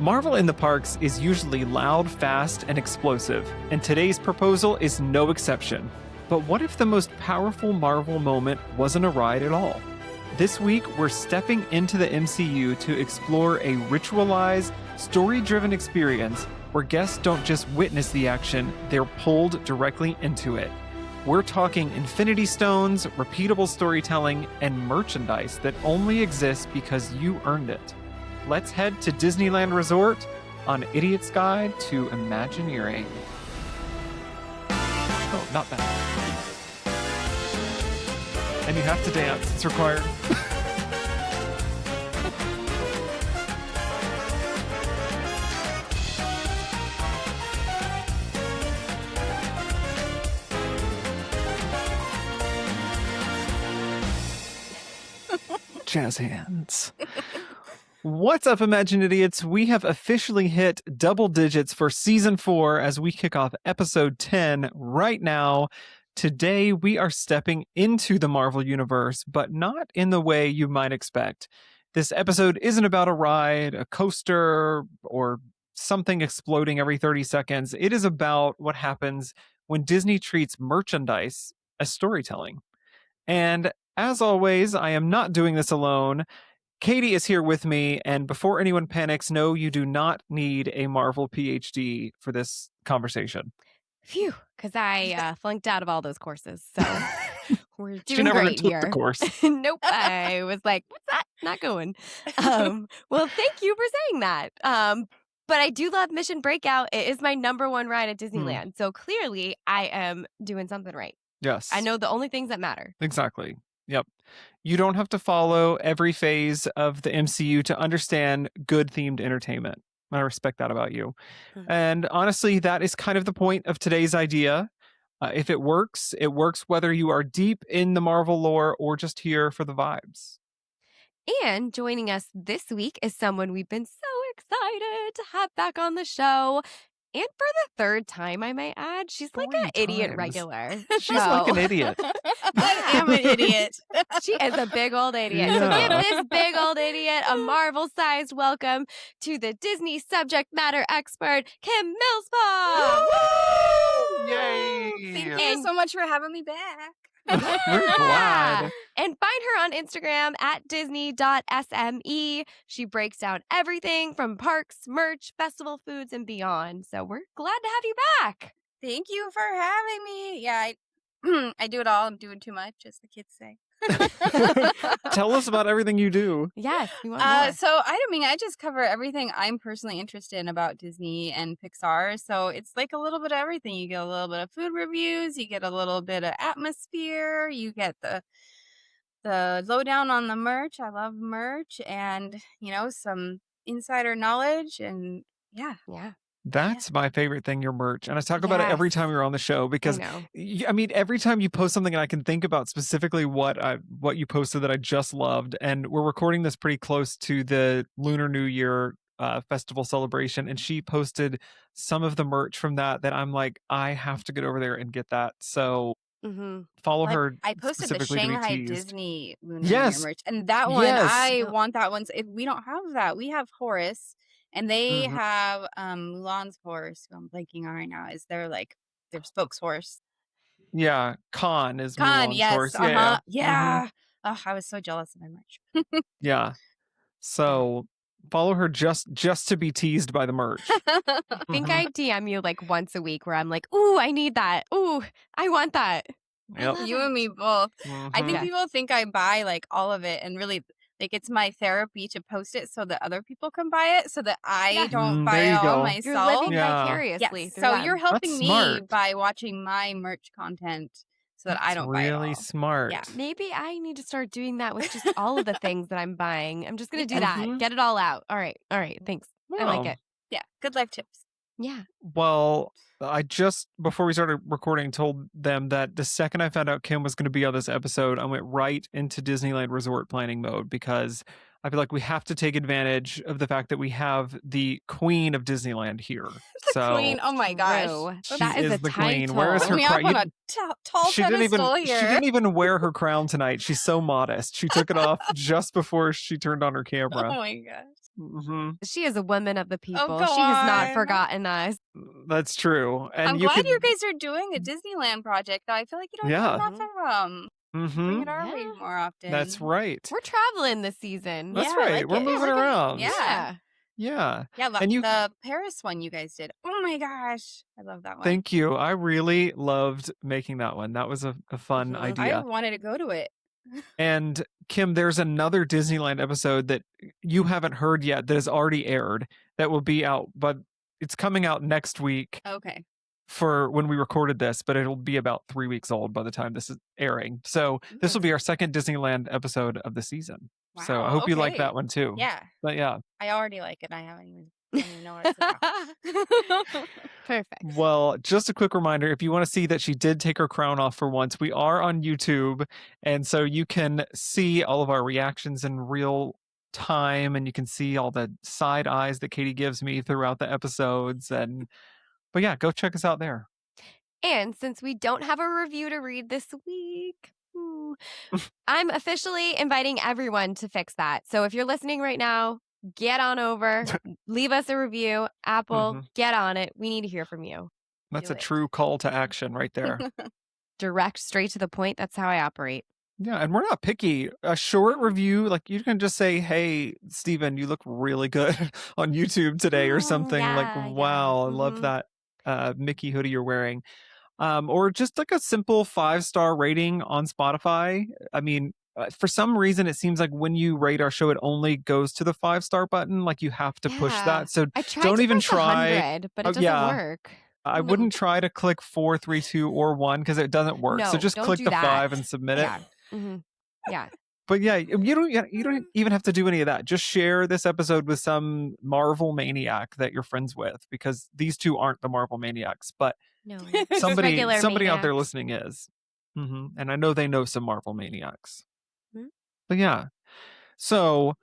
Marvel in the parks is usually loud, fast, and explosive, and today's proposal is no exception. But what if the most powerful Marvel moment wasn't a ride at all? This week, we're stepping into the MCU to explore a ritualized, story-driven experience where guests don't just witness the action, they're pulled directly into it. We're talking Infinity Stones, repeatable storytelling, and merchandise that only exists because you earned it. Let's head to Disneyland Resort on Idiot's Guide to Imagineering. Oh, not bad. And you have to dance. It's required. Jazz hands. What's up, Imagine Idiots? We have officially hit double digits for season 4 as we kick off episode 10 right now. Today, we are stepping into the Marvel Universe, but not in the way you might expect. This episode isn't about a ride, a coaster, or something exploding every 30 seconds. It is about what happens when Disney treats merchandise as storytelling. And as always, I am not doing this alone. Katie is here with me, and before anyone panics, no, you do not need a Marvel PhD for this conversation. Phew, because I flunked out of all those courses, so we're doing She never great took here. the course. Nope, I was like, what's that? Not going. Well, thank you for saying that. But I do love Mission Breakout. It is my number one ride at Disneyland, so clearly I am doing something right. Yes. I know the only things that matter. Exactly. Yep. You don't have to follow every phase of the MCU to understand good themed entertainment. I respect that about you. Mm-hmm. And honestly, that is kind of the point of today's idea. If it works whether you are deep in the Marvel lore or just here for the vibes. And joining us this week is someone we've been so excited to have back on the show. And for the third time, I might add, she's like an idiot regular. She's like an idiot. I am an idiot. She is a big old idiot. So give this big old idiot a Marvel-sized welcome to the Disney subject matter expert, Kim Millspaugh. Yay! Thank you so much for having me back. We're glad. And find her on Instagram at disney.sme. She breaks down everything from parks, merch, festival foods, and beyond. So we're glad to have you back. Thank you for having me. Yeah, I do it all. I'm doing too much, as the kids say. Tell us about everything you do. Yes, we want more. So I just cover everything I'm personally interested in about Disney and Pixar. So it's like a little bit of everything. You get a little bit of food reviews, you get a little bit of atmosphere, you get the lowdown on the merch. I love merch, and some insider knowledge, and yeah. That's my favorite thing, your merch. And I talk about it every time you're on the show because, I mean, every time you post something, I can think about specifically what you posted that I just loved. And we're recording this pretty close to the Lunar New Year festival celebration. And she posted some of the merch from that I'm like, I have to get over there and get that. So follow her. I posted the specifically to be Shanghai teased. Disney Lunar New Year merch. And that one, I want that one. If we don't have that, we have Horace. And they have Mulan's horse, who I'm blanking on right now, is their spokes horse. Yeah, Khan is Khan, Mulan's yes. horse. Yeah. Oh, I was so jealous of my merch. Yeah. So follow her just to be teased by the merch. I think I DM you like once a week where I'm like, ooh, I need that. Ooh, I want that. Yep. You and me both. I think people think I buy like all of it, and really it's my therapy to post it so that other people can buy it, so that I don't buy it all myself. You're living vicariously through so them. you're helping That's me smart. by watching my merch content so that I don't buy it all. Really smart. Yeah. Maybe I need to start doing that with just all of the things that I'm buying. I'm just going to do that. Get it all out. All right. Thanks. I like it. Yeah. Good life tips. Yeah. Well, I just, before we started recording, told them that the second I found out Kim was going to be on this episode, I went right into Disneyland Resort planning mode because I feel like we have to take advantage of the fact that we have the queen of Disneyland here. The queen. Oh my gosh. That is a the title. queen. Where is her crown? crown? On a tall pedestal here. She didn't even wear her crown tonight. She's so modest. She took it off just before she turned on her camera. Oh my gosh. Mhm. She is a woman of the people. go She has not on. forgotten us. That's true. And I'm you glad could, you guys are doing a Disneyland project, though. I feel like you don't hear yeah. enough of them. Bring Mhm. it our way Yeah. more often. That's right. We're traveling this season. That's Yeah, I right. like We're it. moving we're gonna- around. Yeah. Yeah. Yeah, And you the Paris one you guys did. Oh my gosh. I love that one. Thank you. I really loved making that one. That was a fun Mhm. I idea. wanted to go to it. And Kim, there's another Disneyland episode that you haven't heard yet that has already aired that will be out, but it's coming out next week Okay. for when we recorded this, but it'll be about 3 weeks old by the time this is airing. So this will be our second Disneyland episode of the season. So I Wow, hope you like okay. that one too. Yeah. But yeah. I already like it. I don't even know what it's about. Perfect. Well, just a quick reminder, if you want to see that she did take her crown off for once, we are on YouTube. And so you can see all of our reactions in real time, and you can see all the side eyes that Katie gives me throughout the episodes. But yeah, go check us out there. And since we don't have a review to read this week, I'm officially inviting everyone to fix that. So if you're listening right now, get on over, leave us a review. Apple, get on it. We need to hear from you. That's Do a it. true call to action right there. Direct, straight to the point. That's how I operate. Yeah, and we're not picky. A short review, like you can just say, "Hey, Steven, you look really good on YouTube today," or something like, yeah. "Wow, I love that Mickey hoodie you're wearing." Or just like a simple 5-star rating on Spotify. I mean, for some reason, it seems like when you rate our show, it only goes to the 5-star button. Like you have to push that. So I tried don't to even push try. 100, but it doesn't yeah. work. I wouldn't try to click 4, 3, 2, or 1 because it doesn't work. So No, just don't click do the that. 5 and submit it. Yeah. Yeah. But yeah, you don't even have to do any of that. Just share this episode with some Marvel maniac that you're friends with, because these two aren't the Marvel maniacs, but No. somebody regular out there maniacs. listening is. And I know they know some Marvel maniacs. Mhm. But yeah. So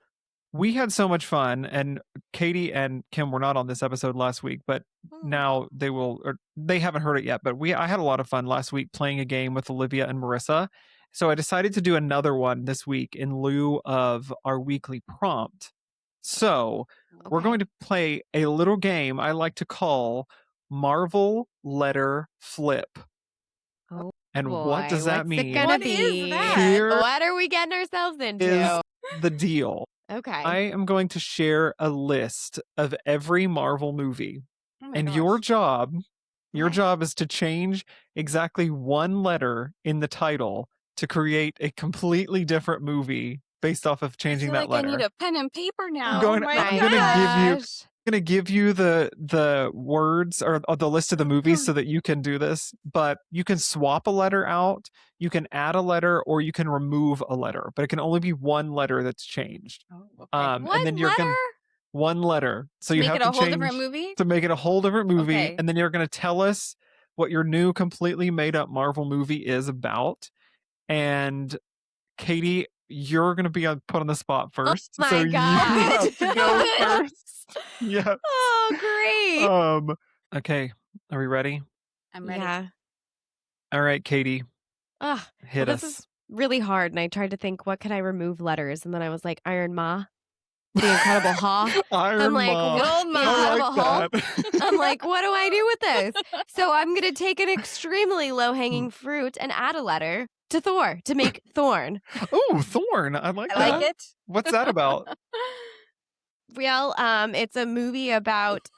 we had so much fun, and Katie and Kim were not on this episode last week, but now they will, or they haven't heard it yet, but I had a lot of fun last week playing a game with Olivia and Marissa. So I decided to do another one this week in lieu of our weekly prompt. So we're going to play a little game I like to call Marvel Letter Flip. Oh, and what does that What's mean? it gonna What be? is that? Here What are we getting ourselves into? is the deal. Okay. I am going to share a list of every Marvel movie. Oh my And gosh. your job Okay. is to change exactly one letter in the title to create a completely different movie based off of I changing feel that like letter. I need a pen and paper now. I'm going- oh my I'm gosh. gonna give you the words or the list of the movies so that you can do this, but you can swap a letter out, you can add a letter, or you can remove a letter, but it can only be one letter that's changed. Oh, okay. And One then you're letter? gonna one letter. So you Make have it a to whole change different movie? to make it a whole different movie, Okay. and then you're gonna tell us what your new completely made up Marvel movie is about. And Katie, you're gonna be put on the spot first. my so God. you have to go first. Yeah. Oh, great. Okay. Are we ready? I'm ready. Yeah. All right, Katie, Ugh. hit Well, us. this is really hard, and I tried to think, what could I remove letters? And then I was like, Iron Ma, The Incredible Hulk. Iron I'm like, Ma. Gold Ma. I Incredible like Hulk. that. I'm like, what do I do with this? So I'm going to take an extremely low-hanging fruit and add a letter to Thor to make Thorn. Ooh, Thorn. I like I that. like it. What's that about? Well, it's a movie about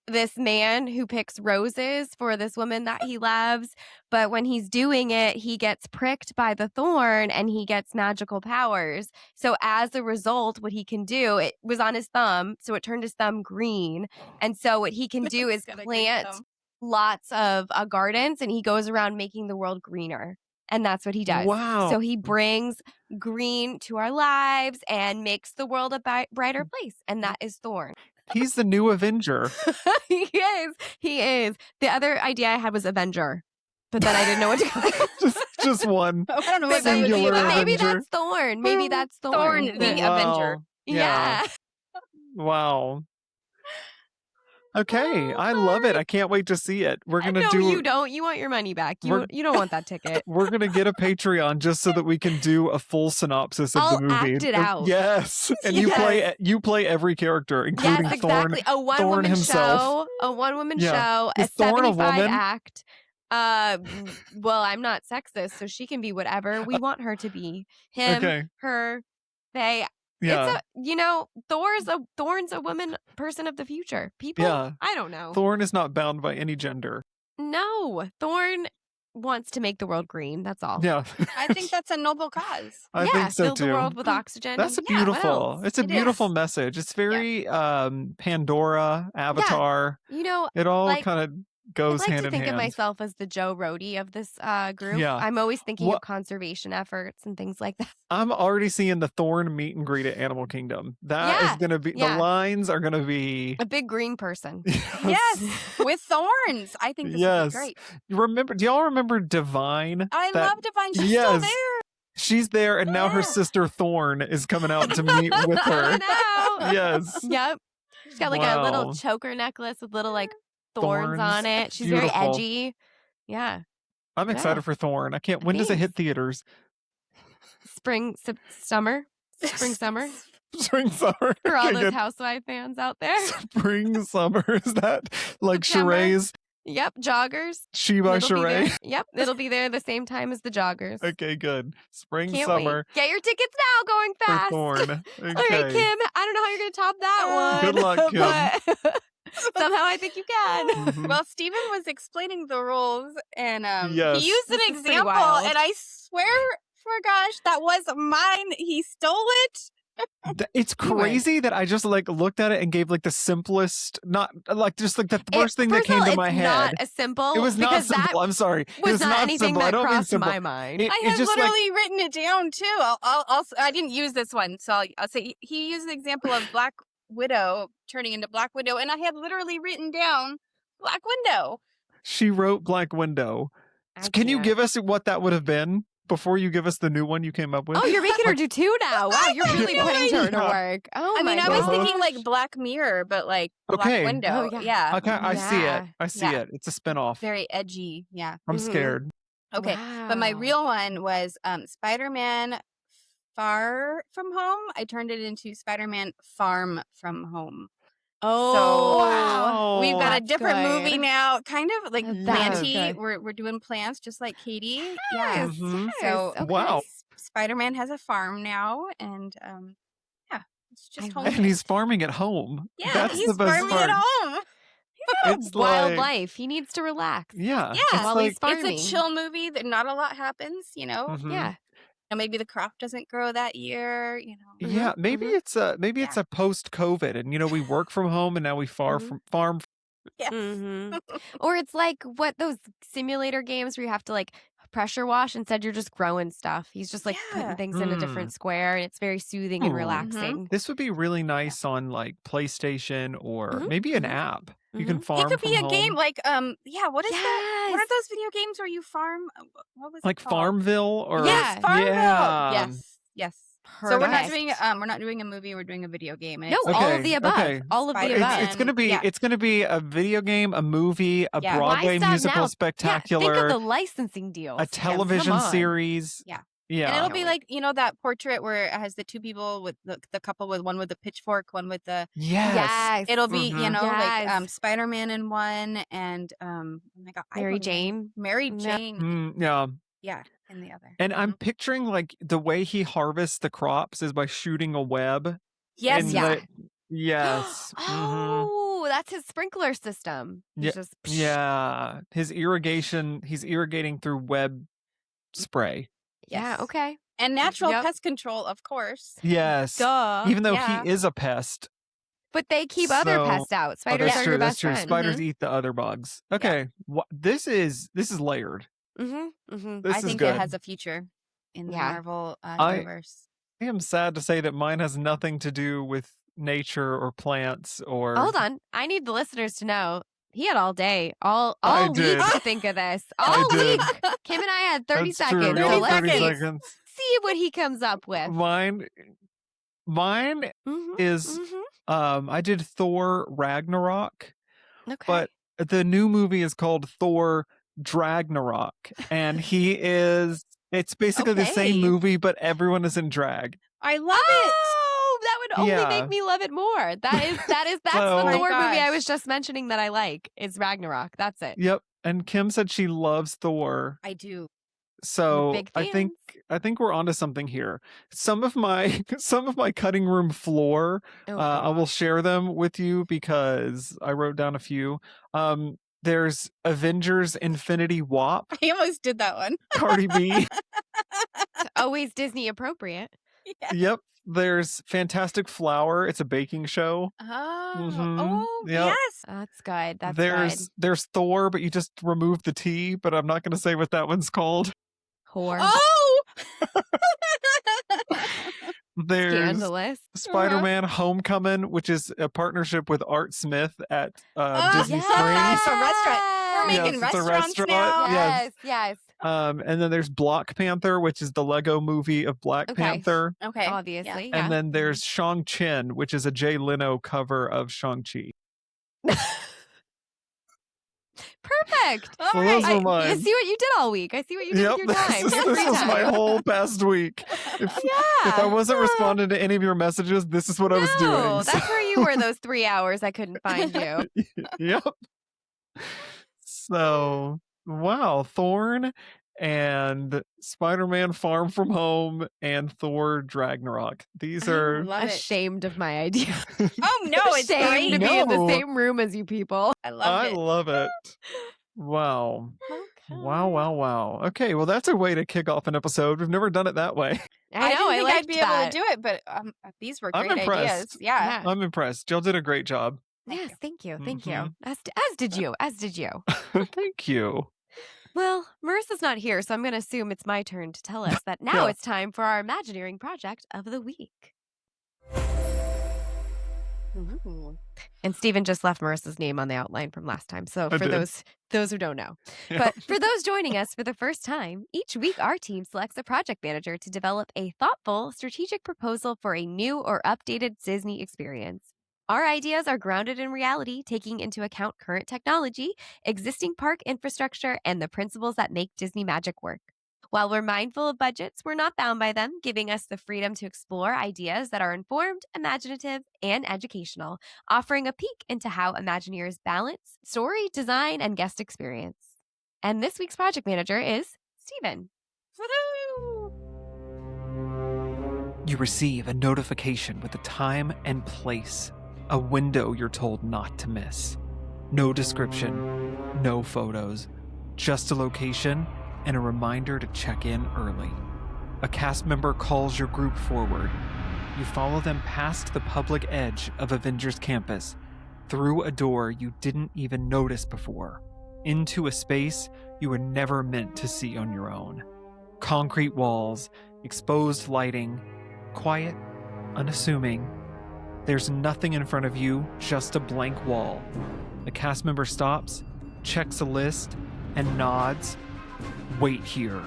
this man who picks roses for this woman that he loves, but when he's doing it, he gets pricked by the thorn and he gets magical powers. So as a result, what he can do, it was on his thumb, so it turned his thumb green. And so what he can do is Got a green plant thumb. lots of gardens, and he goes around making the world greener. And that's what he does. Wow. So he brings green to our lives and makes the world a brighter place. And that is Thorn. He's the new Avenger. He is. He is. The other idea I had was Avenger, but then I didn't know what to call it. just one. I don't know what that would be Singular about. Maybe Avenger. that's Thorn. Maybe that's Thorn. Thorn, the Avenger. Wow. Yeah. Wow. Okay, I love it. I can't wait to see it. We're gonna No, do. you don't. You want your money back. We're- You don't want that ticket. We're gonna get a Patreon just so that we can do a full synopsis of the I'll movie. act it out. Yes, and Yes. you play every character, including Yes, Thorn. exactly. A one Thorn woman himself. show. A one woman Yeah. show. A Is Thorn a 75 woman? act. Well, I'm not sexist, so she can be whatever we want her to be. Him, Okay. her, they. Yeah, Thorn's a woman person of the future. People, Yeah. I don't know. Thorn is not bound by any gender. No, Thorn wants to make the world green. That's all. Yeah, I think that's a noble cause. I yeah, think so fill too. the world with oxygen. That's a and yeah, what beautiful. else? It's a It beautiful is. message. It's very Pandora, Avatar. You know, It all like, kind of I'd goes like hand to in think hand. of myself as the Joe Rody of this group. Yeah. I'm always thinking What- of conservation efforts and things like that. I'm already seeing the Thorn meet and greet at Animal Kingdom. That is Yeah, going to be, yeah. the lines are going to be. A big green person. Yes, with thorns. I think this Yes. would be great. Do y'all remember Divine? I That- love Divine. She's Yes. still there. She's there, and now her Yeah. sister Thorn is coming out to meet with her. Coming out. Yes. Yep. She's got like a Wow. little choker necklace with little like thorns on Thorns. it. She's Beautiful. very edgy. Yeah. I'm excited for Thorn. I can't. When does it hit theaters? Summer. Spring, summer. Spring, summer. For all Okay, those good. housewife fans out there. Spring, summer. Is that like September. charades? Yep. Joggers. She by It'll be there. charade? Yep. It'll be there the same time as the joggers. Okay, good. Spring, Can't summer wait. Get your tickets now, going for fast. Thorn. Okay. All right, Kim. I don't know how you're going to top that one. Good luck, Kim. but somehow I think you can. Mhm. Well, Steven was explaining the rules, and Yes. he used an This is pretty example, wild. and I swear, for gosh, that was mine. He stole it. It's crazy that I just like looked at it and gave like the simplest, not like just like the first thing that First of came all, to my it's head. not a simple. It was not because simple. I'm sorry. It That was was not not anything simple. I that don't mean crossed simple. my mind. It- I it's had just like- literally written it down too. I didn't use this one, so I'll say he used the example of Black Widow turning into Black Widow, and I had literally written down Black Widow. She wrote Black Widow. I Can you can't. give us what that would have been before you give us the new one you came up with? Oh, you're making her do two now. Wow, you're really know putting her to Yeah. work. Oh I mean, my I was Uh-huh. thinking gosh. like Black Mirror, but like Black Okay. Window. Oh, yeah. Okay, I see it. Yeah. I see Yeah. it. It's a spinoff. Very edgy. Yeah. I'm Mhm. scared. Okay. But my Wow. real one was Spider-Man Far From Home. I turned it into Spider-Man Farm From Home. Oh, Wow. We've got a That's different good. movie now, kind of like That's planty. good. We're doing plants just like Katie. Yes, Yeah. Mhm. So yes, okay. Wow. Spider-Man has a farm now, and yeah, it's just I home. love And he's farming at home. Yeah, That's he's the best farming part. at home. It's Wild like, life. He needs to relax. yeah. Yeah. It's While like, he's farming. It's a chill movie that not a lot happens, you know. mhm. Yeah. And maybe the crop doesn't grow that year, you know. Yeah, maybe mhm. it's a post COVID, and we work from home, and now we Mhm. farm. Yes. hmm Or it's like what those simulator games where you have to like pressure wash. Instead, you're just growing stuff. He's just like Yeah. putting things in a different square, and it's very soothing and Ooh. relaxing. This would be really nice on like PlayStation or Mhm, maybe an mhm, app. You can mhm. farm. It could be from a game home. like yeah, what is that? What are Yes. those video games where you farm? What was Like it called? Farmville or Yes, Farmville. Yeah. Yes, yes. So we're not Perfect. doing a movie. We're doing a video game. And No, it's all Okay, of the above. okay. All of the Spider-Man. above. It's gonna be Yeah. it's gonna be a video game, a movie, a Yeah. Why Broadway stop musical now? Yeah, spectacular, think of the licensing deals. a television Come on. series. Yeah. Yeah. And it'll be Can't like, you know, that portrait where it has the two people with the couple with one with the pitchfork, one with the Yes. Yes. it'll be, you Mhm. know, like Yes. Spider-Man in one and oh my god, I Mary don't know. Jane. Mary No. Jane. Yeah. Yeah, in the other. And I'm Mhm. picturing like the way he harvests the crops is by shooting a web. Yes, and yeah. Yes. mhm. Oh, that's his sprinkler system. He's Yeah, just Yeah. He's irrigating through web spray. Yeah, Yes. okay. And natural Yep. pest control, of course. Yes. Duh. Even though yeah. he is a pest. But they keep other So- pests out. Oh, Spiders that's are true. your That's best true. friend. Spiders eat the other bugs. Okay. This is layered. Mm-hmm. Mm-hmm. This I is think good. it has a future in the Yeah. Marvel I- universe. I am sad to say that mine has nothing to do with nature or plants or. Hold on. I need the listeners to know he had all day, all I week did. to think of this. I All did. week. Kim and I had 30 That's true. seconds. We So all let's 30 see, seconds. see what he comes up with. Mine Mhm, is mhm. I did Thor Ragnarok. Okay. But the new movie is called Thor Ragnarok, and it's basically the same Okay. movie, but everyone is in drag. I love Oh, that would only Yeah. make me love it more. That's So- the Oh Thor my movie I gosh. was just mentioning that I like. Is Ragnarok. That's it. Yep. And Kim said she loves Thor. I do. So big I think we're onto something here. Some of my cutting room floor, Oh, I will gosh. share them with you because I wrote down a few. There's Avengers Infinity WAP, I almost did that one. Cardi B. It's always Disney appropriate. Yeah. Yep. There's Fantastic Flower. It's a baking show. Oh, Mhm. Yep. yes. That's good. That's good. There's Thor, but you just remove the T, but I'm not going to say what that one's called. Whore. Oh. There's Scandalous. Spider-Man Homecoming, which is a partnership with Art Smith at Oh, Disney yes. Springs. It's a restaurant. We're Yes, making it's a restaurants restaurant. now. Yes. Yes. And then there's Black Panther, which is the Lego movie of Black Okay. Panther. Okay. Obviously. And yeah. then there's Shang-Chin, which is a Jay Leno cover of Shang-Chi. Perfect. All So right. those are I mine. see what you did all week. I see what you did with your time. this, Your this free was my time. whole past week. If I Yeah. wasn't responding to any of your messages, this is what I was No, doing. that's where you were those 3 hours I couldn't find you. Yep. So, wow, Thorn and Spider-Man Farm from Home and Thor Ragnarok. These are Love it. Ashamed of my idea. Oh no, it's Ashamed to great. be in the No. same room as you people. I love I it. love it. Wow. Wow. Okay, well that's a way to kick off an episode. We've never done it that way. I know. didn't I think liked I'd be that. able to do it, but these were I'm great ideas. impressed. Yeah. Yeah. I'm impressed. Jill did a great job. Yes, thank you. Thank you. Mhm. As did you. As did you. Thank you. Well, Marissa's not here, so I'm going to assume it's my turn to tell us that now Yeah. it's time for our Imagineering project of the week. Ooh. And Stephen just left Marissa's name on the outline from last time. So I for did. those who don't know. Yeah. But for those joining us for the first time, each week our team selects a project manager to develop a thoughtful, strategic proposal for a new or updated Disney experience. Our ideas are grounded in reality, taking into account current technology, existing park infrastructure, and the principles that make Disney magic work. While we're mindful of budgets, we're not bound by them, giving us the freedom to explore ideas that are informed, imaginative, and educational, offering a peek into how Imagineers balance story, design, and guest experience. And this week's project manager is Stephen. Woohoo! You receive a notification with a time and place, a window you're told not to miss. No description, no photos, just a location and a reminder to check in early. A cast member calls your group forward. You follow them past the public edge of Avengers Campus, through a door you didn't even notice before, into a space you were never meant to see on your own. Concrete walls, exposed lighting, quiet, unassuming. There's nothing in front of you, just a blank wall. A cast member stops, checks a list, and nods. Wait here.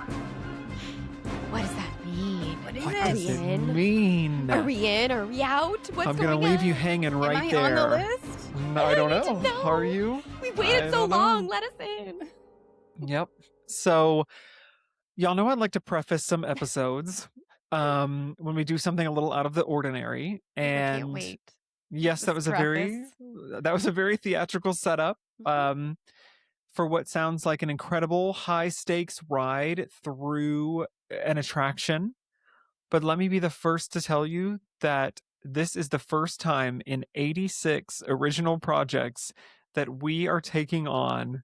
What does that mean? What is What Are does we it in? mean? Are we in? Are we out? What's I'm going gonna leave on? you hanging right Am I there. on the list? No, I don't I need to know. know. Are you? We waited I so don't know. long. Let us in. Yep. So, y'all know I'd like to preface some episodes when we do something a little out of the ordinary. I And can't wait. yes, that This was a very theatrical setup. For what sounds like an incredible high stakes ride through an attraction. But let me be the first to tell you that this is the first time in 86 original projects that we are taking on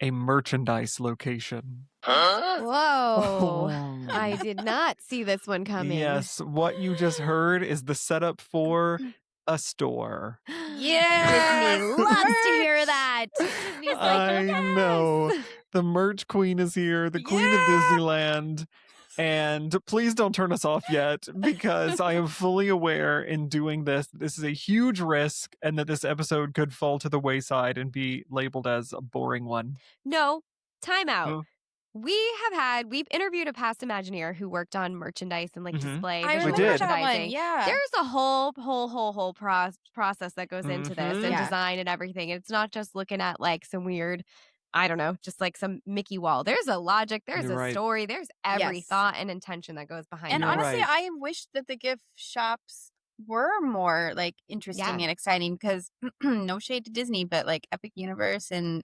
a merchandise location. Whoa. I did not see this one coming. Yes, what you just heard is the setup for a store. Yes! Disney loves to hear that. Disney's like, I know. "Yes." The merch queen is here, the queen of Yeah! Disneyland. And please don't turn us off yet, because I am fully aware in doing this is a huge risk and that this episode could fall to the wayside and be labeled as a boring one. No, time out. Oh. we've interviewed a past Imagineer who worked on merchandise and like Mhm. display I visual We remember did. that one. merchandising. Yeah. There's a whole process that goes into this and Mhm. Yeah. design and everything. It's not just looking at like some weird, I don't know, just like some Mickey wall. There's a logic, there's You're a right. story, there's every Yes. thought and intention that goes behind And You're this. honestly, right. I wish that the gift shops were more like interesting Yeah. and exciting because no shade to Disney, but like Epic Universe and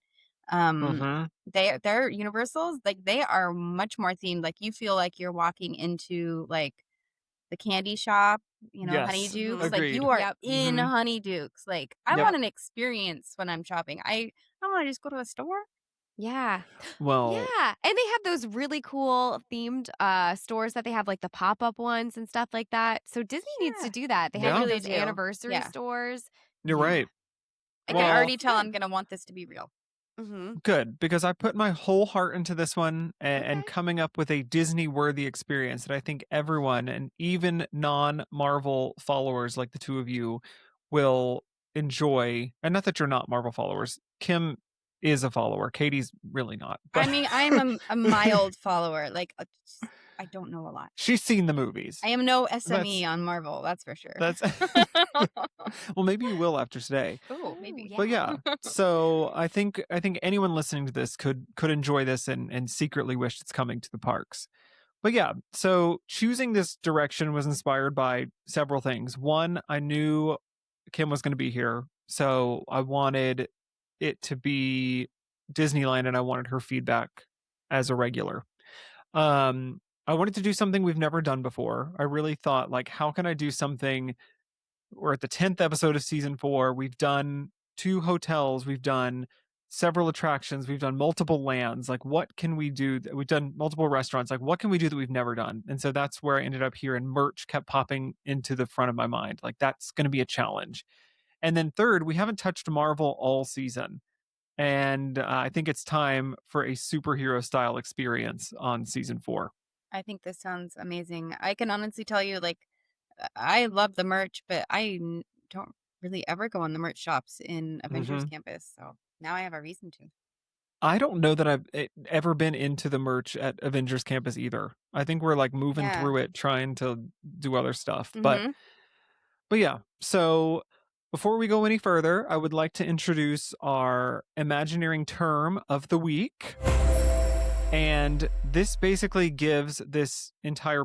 um Mhm. their Universals, like they are much more themed. Like you feel like you're walking into like the candy shop, Yes. Honeydukes. Mhm. Like you Agreed. are Yep. in Mhm. Honeydukes. Like I Yep. want an experience when I'm shopping. I don't want to just go to a store. Yeah. Well, Yeah. And they have those really cool themed stores that they have like the pop-up ones and stuff like that. So Disney needs to Yeah. do that. They They have yeah, really those do. anniversary Yeah. stores. you're Yeah. right. I And can it Well, already looks tell I'm good. gonna want this to be real. Mm-hmm. good, because I put my whole heart into this one and Okay. coming up with a Disney worthy experience that I think everyone and even non Marvel followers like the two of you will enjoy. And not that you're not Marvel followers. Kim is a follower. Katie's really not. But I mean, I'm a mild follower. Like, I don't know a lot. she's seen the movies. I am no SME That's on Marvel, that's for sure. that's well, maybe you will after today. Oh, Ooh, maybe. But yeah, so I think anyone listening to this could enjoy this and secretly wish it's coming to the parks. But yeah, so choosing this direction was inspired by several things. One, I knew Kim was going to be here, so I wanted it to be Disneyland and I wanted her feedback as a regular. I wanted to do something we've never done before. I really thought like how can I do something. We're at the 10th episode of season 4. We've done 2 hotels, we've done several attractions, we've done multiple lands. Like, what can we do? We've done multiple restaurants. Like, what can we do that we've never done? And so that's where I ended up here, and merch kept popping into the front of my mind. Like, that's going to be a challenge. And then, third, we haven't touched Marvel all season. And I think it's time for a superhero style experience on season 4. I think this sounds amazing. I can honestly tell you, like, I love the merch, but don't really ever go in the merch shops in Avengers Campus. So now I have a reason to. I don't know that I've ever been into the merch at Avengers Campus either. I think we're like moving Yeah. through it, trying to do other stuff. Mhm. But yeah. So before we go any further, I would like to introduce our Imagineering term of the week. And this basically gives this entire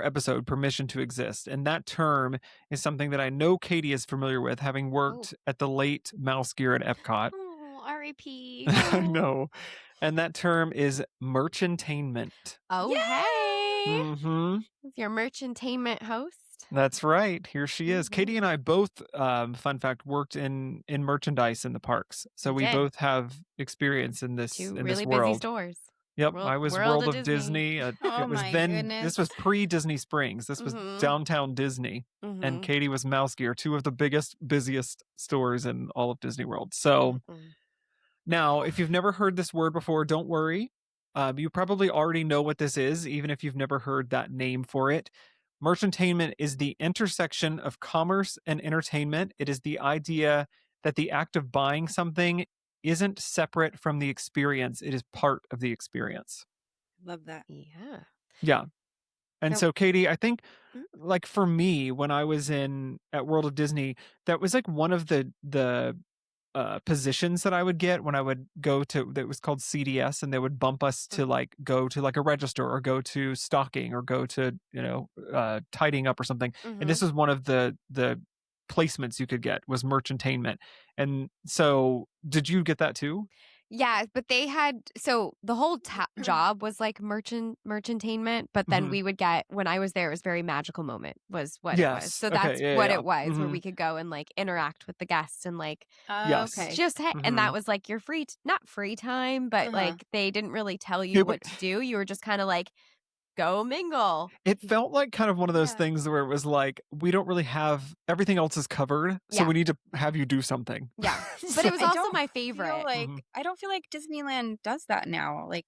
episode permission to exist. And that term is something that I know Katie is familiar with, having worked at the late Mouse Gear at Epcot. Oh, R.I.P. I know. And that term is merchantainment. Oh, hey. Mm-hmm. It's your merchantainment host. That's right. Here she is. Mhm. Katie and I both, fun fact, worked in merchandise in the parks. So we did. both have experience in this Two in really this world. busy stores. Yep, World- I was World World of of Disney. Oh It was my then. goodness. This was pre-Disney Springs. This was Mhm. downtown Disney, and Mhm. Katie was Mouse Gear, two of the biggest, busiest stores in all of Disney World. So Mhm. now, if you've never heard this word before, don't worry. You probably already know what this is, even if you've never heard that name for it. Merchantainment is the intersection of commerce and entertainment. It is the idea that the act of buying something isn't separate from the experience, it is part of the experience. Love that. Yeah. Yeah. And So- so, Katie, I think, Mm. like for me, when I was at World of Disney, that was like one of the positions that I would get when I would go to, that was called CDS, and they would bump us to like go to like a register or go to stocking or go to tidying up or something. Mhm. And this was one of the placements you could get was merchantainment. And so, did you get that too? Yeah, but they had so the whole job was like merchantainment, but then Mhm. we would get when I was there, it was very magical moment was what it was. Yes. So Okay, that's yeah, what yeah. it was, where Mhm. we could go and like interact with the guests and like Yes. Okay. just and that Mhm. was like your not free time, but Uh-huh. like they didn't really tell you It what to do. You were just kind of like go mingle. It felt like kind of one of those Yeah. things where it was like, we don't really have everything else is covered, so Yeah. we need to have you do something. Yeah, but it was I also don't my feel favorite. like Mhm. I don't feel like Disneyland does that now. Like,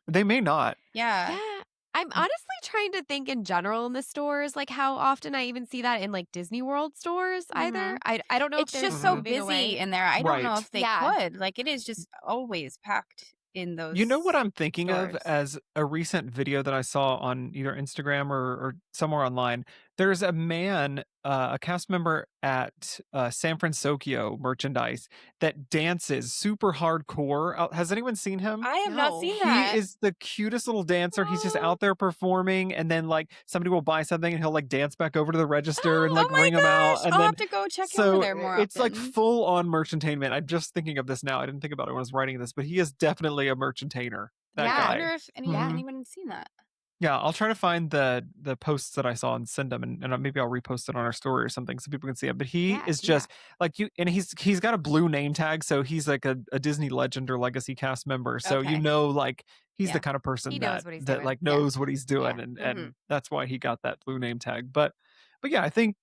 They may not. yeah. Yeah. I'm honestly trying to think in general in the stores, like how often I even see that in like Disney World stores either. I don't know It's if they're just so moving busy away. in there. I don't know Right. if they Yeah. could. Like, it is just always packed in those You know what I'm thinking of stores. as a recent video that I saw on either Instagram or somewhere online? There's a man, a cast member at San Francisco merchandise that dances super hardcore. Has anyone seen him? I have not No. seen He that. is the cutest little dancer. He's just Oh. out there performing, and then like somebody will buy something and he'll like dance back over to the register and like Oh my ring them out. gosh! And I'll then have to go check over so there more it's like often. full on merchantainment. I'm just thinking of this now. I didn't think about it when I was writing this, but he is definitely a merchantainer. That Yeah. I guy. wonder if Mhm. anyone's seen that. Yeah, I'll try to find the posts that I saw and send them, and maybe I'll repost it on our story or something so people can see it. But he Yeah, is do that. just like you, and he's got a blue name tag, so he's like a Disney legend or legacy cast member. So you Okay. know, like he's the Yeah. kind of person He knows what he's that doing. like Yeah. knows what he's doing, Yeah. and Mhm. that's why he got that blue name tag. But yeah, I think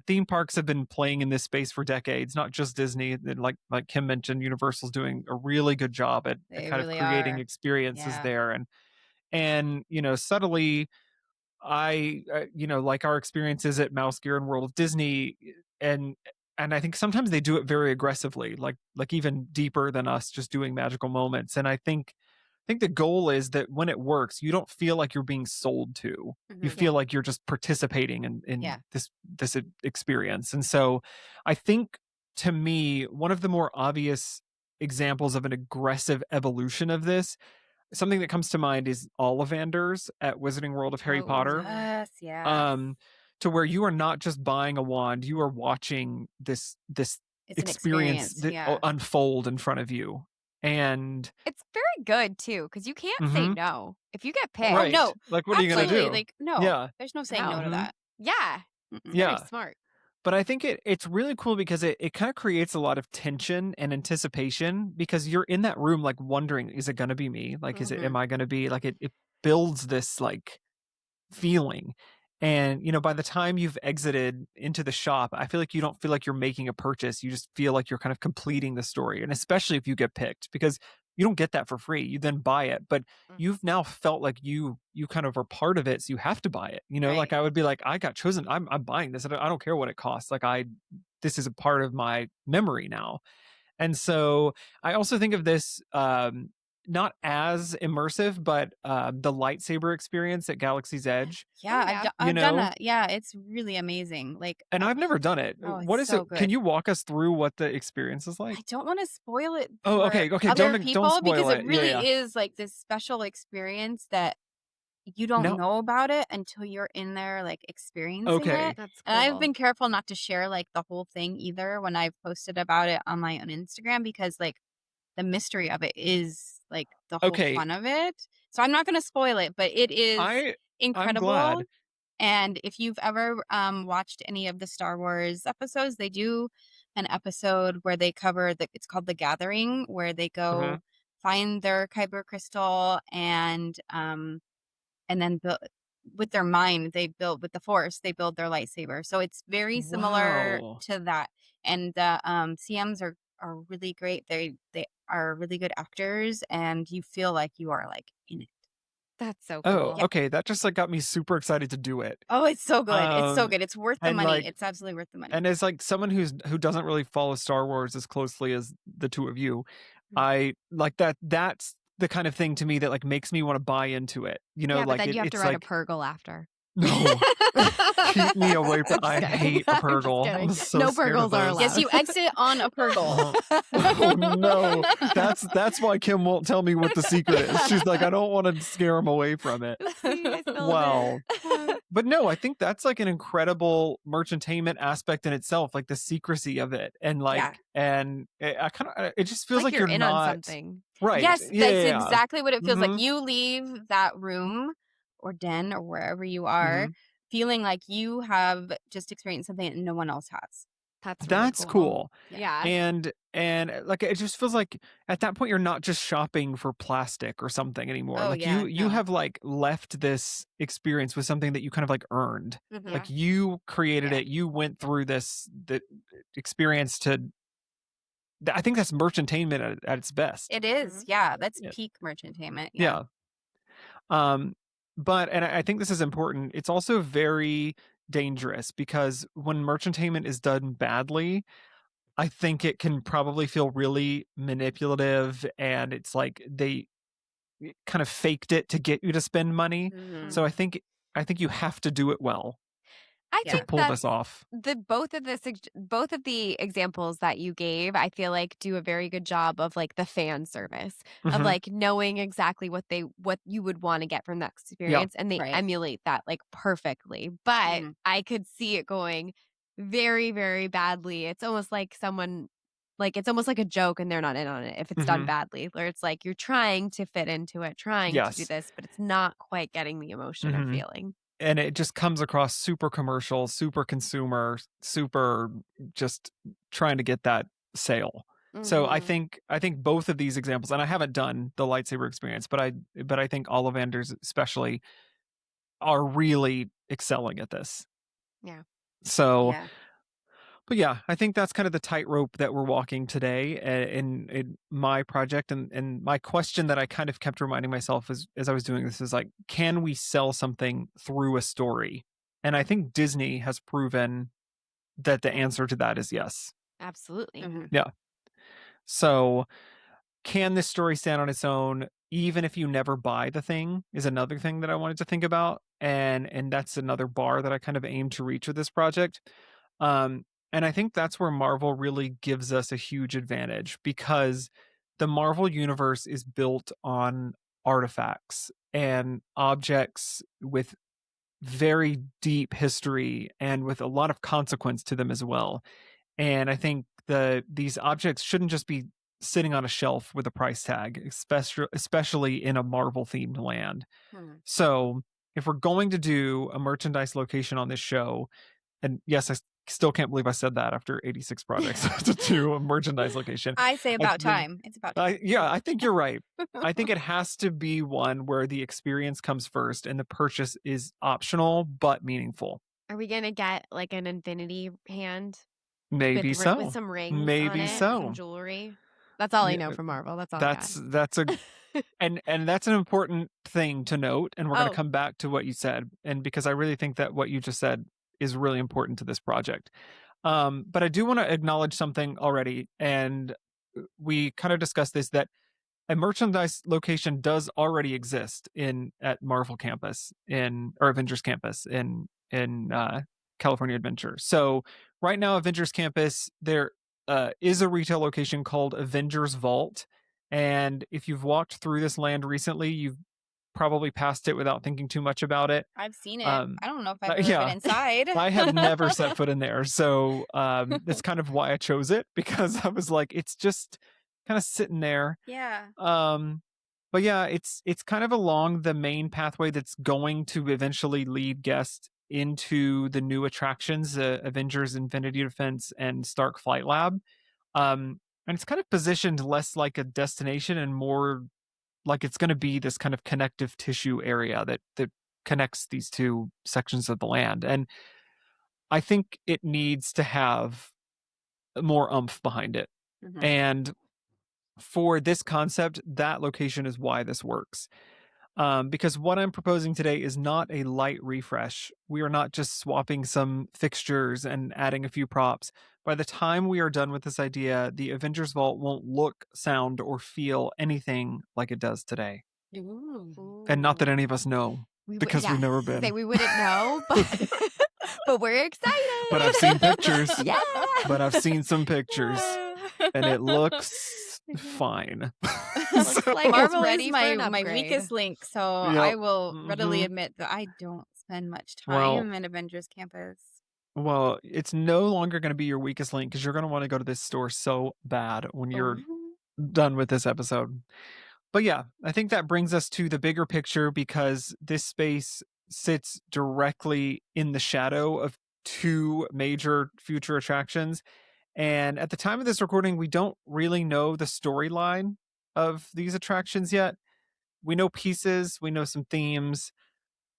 theme parks have been playing in this space for decades, not just Disney. And like Kim mentioned, Universal's doing a really good job at They kind of really creating are. experiences Yeah. there, and you know, subtly you know, like our experiences at Mouse Gear and World of Disney, and I think sometimes they do it very aggressively, like even deeper than us just doing magical moments. And I think the goal is that when it works, you don't feel like you're being sold to. You Mhm. feel like you're just participating in Yeah. this experience. And so I think, to me, one of the more obvious examples of an aggressive evolution of this, something that comes to mind is Ollivanders at Wizarding World of Harry Oh, Potter. Yes. Yes. To where you are not just buying a wand, you are watching this It's an experience experience. that Yeah. unfold in front of you. And It's very good too, because you can't say Mhm. no. If you get Oh picked, no. Like, what are you gonna Absolutely. do? Like no. Yeah. There's no saying No. no to Mhm. that. yeah, Mm-mm. very Yeah. smart. But I think it's really cool because it kind of creates a lot of tension and anticipation, because you're in that room like wondering, is it gonna be me? Like, Mhm. am I gonna be like it builds this like feeling. And you know, by the time you've exited into the shop, I feel like you don't feel like you're making a purchase. You just feel like you're kind of completing the story. And especially if you get picked, because you don't get that for free. You then buy it, but Mhm. you've now felt like you kind of are part of it, so you have to buy it. You know, like Right. I would be like, I got chosen. I'm buying this. I don't care what it costs. Like this is a part of my memory now. And so I also think of this not as immersive, but the lightsaber experience at Galaxy's Edge, Yeah. yeah. you I've done know, that. Yeah. It's really amazing. Like and I've never done it. oh, What it's is it? so Can good. you walk us through what the experience is like? I don't want to spoil it Oh, for okay. other Don't people because spoil it it. Yeah, really yeah. is like this special experience that you don't No. know about it until you're in there like experiencing Okay. it. That's And I've cool. been careful not to share like the whole thing either when I've posted about it on my own Instagram, because like the mystery of it is like the whole Okay. fun of it. So I'm not going to spoil it, but it is I'm incredible. glad. And if you've ever watched any of the Star Wars episodes, they do an episode where they cover it's called The Gathering, where they go Mhm. find their kyber crystal and then build with their mind. They build with the Force. They build their lightsaber. So it's very similar Wow. to that. And the CMs are really great. They are really good actors, and you feel like you are like in it. That's so Oh, cool. okay. That just like got me super excited to do it. Oh, it's so good. It's so Um, good. It's worth the and money. like It's absolutely worth the money. And as like someone who doesn't really follow Star Wars as closely as the two of you, Mhm. I like that's the kind of thing to me that like makes me want to buy into it. You know, Yeah, but like then you have to it's write like a Purgle after. no, keep me away from. I'm I just kidding. hate a I'm just Purgle. kidding. I'm so No scared of Purgles are those. allowed. Yes, you exit on a Purgle. Oh no, that's why Kim won't tell me what the secret is. She's like, I don't want to scare him away from it. Oopsie, I spilled Wow. it. But no, I think that's like an incredible merchantainment aspect in itself, like the secrecy of it, and like, Yeah. and I kind of, it just feels like you're you're in not on something. right. Yes, Yeah, that's yeah, yeah. exactly what it feels like. Mhm, You leave that room or den or wherever you are mhm. feeling like you have just experienced something that no one else has. That's really That's cool. cool. Yeah. And like it just feels like at that point you're not just shopping for plastic or something anymore. Oh, Like yeah, you no. have like left this experience with something that you kind of like earned. Mhm. Like you created Yeah. it. You went through the experience to. I think that's merchantainment at its best. It is. Mhm. Yeah, that's Yeah. peak merchantainment. Yeah. Yeah. But and I think this is important. It's also very dangerous because when merchantainment is done badly, I think it can probably feel really manipulative, and it's like kind of faked it to get you to spend money. Mhm. So I think you have to do it well I Yeah. to think pull this that's off. both of the examples that you gave, I feel like do a very good job of like the fan service of Mhm. like knowing exactly what you would want to get from that experience, and they Right. emulate that like perfectly. But Mhm. I could see it going very, very badly. It's almost like it's almost like a joke and they're not in on it if it's done Mhm. badly, where it's like you're trying to fit into it, trying to do Yes. this, but it's not quite getting the emotion or Mhm. feeling. And it just comes across super commercial, super consumer, super just trying to get that sale. So I Mhm. think both of these examples, and I haven't done the lightsaber experience, but I think Ollivanders especially are really excelling at this. Yeah. So, Yeah. but yeah, I think that's kind of the tightrope that we're walking today in my project. And my question that I kind of kept reminding myself as I was doing this is like, can we sell something through a story? And I think Disney has proven that the answer to that is yes. Absolutely. Mhm. Yeah. So can this story stand on its own even if you never buy the thing is another thing that I wanted to think about. And that's another bar that I kind of aim to reach with this project. Um, and I think that's where Marvel really gives us a huge advantage because the Marvel universe is built on artifacts and objects with very deep history and with a lot of consequence to them as well. And I think these objects shouldn't just be sitting on a shelf with a price tag, especially in a Marvel themed land. Mhm. So if we're going to do a merchandise location on this show, and yes, still can't believe I said that after 86 projects to do a merchandise location. I say I about think, time. It's about time. yeah, I think you're right. I think it has to be one where the experience comes first and the purchase is optional but meaningful. Are we gonna get like an infinity hand Maybe with so. some rings on Maybe it, some so. jewelry? That's all I Yeah, know from Marvel. That's all I got. that's a and that's an important thing to note, and we're going to Oh, come back to what you said, and because I really think that what you just said is really important to this project. But I do want to acknowledge something already, and we kind of discussed this, that a merchandise location does already exist at Marvel Campus or Avengers Campus in California Adventure. So right now, Avengers Campus, there is a retail location called Avengers Vault, and if you've walked through this land recently, you've probably passed it without thinking too much about it. I've seen it. Um, I don't know if I've ever been yeah, inside. I have never set foot in there, so that's kind of why I chose it because I was like, it's just kind of sitting there. Yeah. But yeah, it's kind of along the main pathway that's going to eventually lead guests into the new attractions, Avengers Infinity Defense and Stark Flight Lab. And it's kind of positioned less like a destination and more like it's going to be this kind of connective tissue area that connects these two sections of the land. And I think it needs to have more oomph behind it. Mhm. And for this concept, that location is why this works. Because what I'm proposing today is not a light refresh. We are not just swapping some fixtures and adding a few props. By the time we are done with this idea, the Avengers Vault won't look, sound, or feel anything like it does today. And not that ooh. any of us know, because Yeah, we've never say been. we wouldn't know, but but we're excited. But I've seen pictures. Yeah. But I've seen some pictures, and it looks fine. Looks So- like it's Marvel ready is for an my upgrade. weakest link, so Yep. I will readily Mhm. admit that I don't spend much Well- time at Avengers Campus. Well, it's no longer going to be your weakest link because you're going to want to go to this store so bad when you're Ooh. done with this episode. But yeah, I think that brings us to the bigger picture because this space sits directly in the shadow of two major future attractions. And at the time of this recording, we don't really know the storyline of these attractions yet. We know pieces, we know some themes,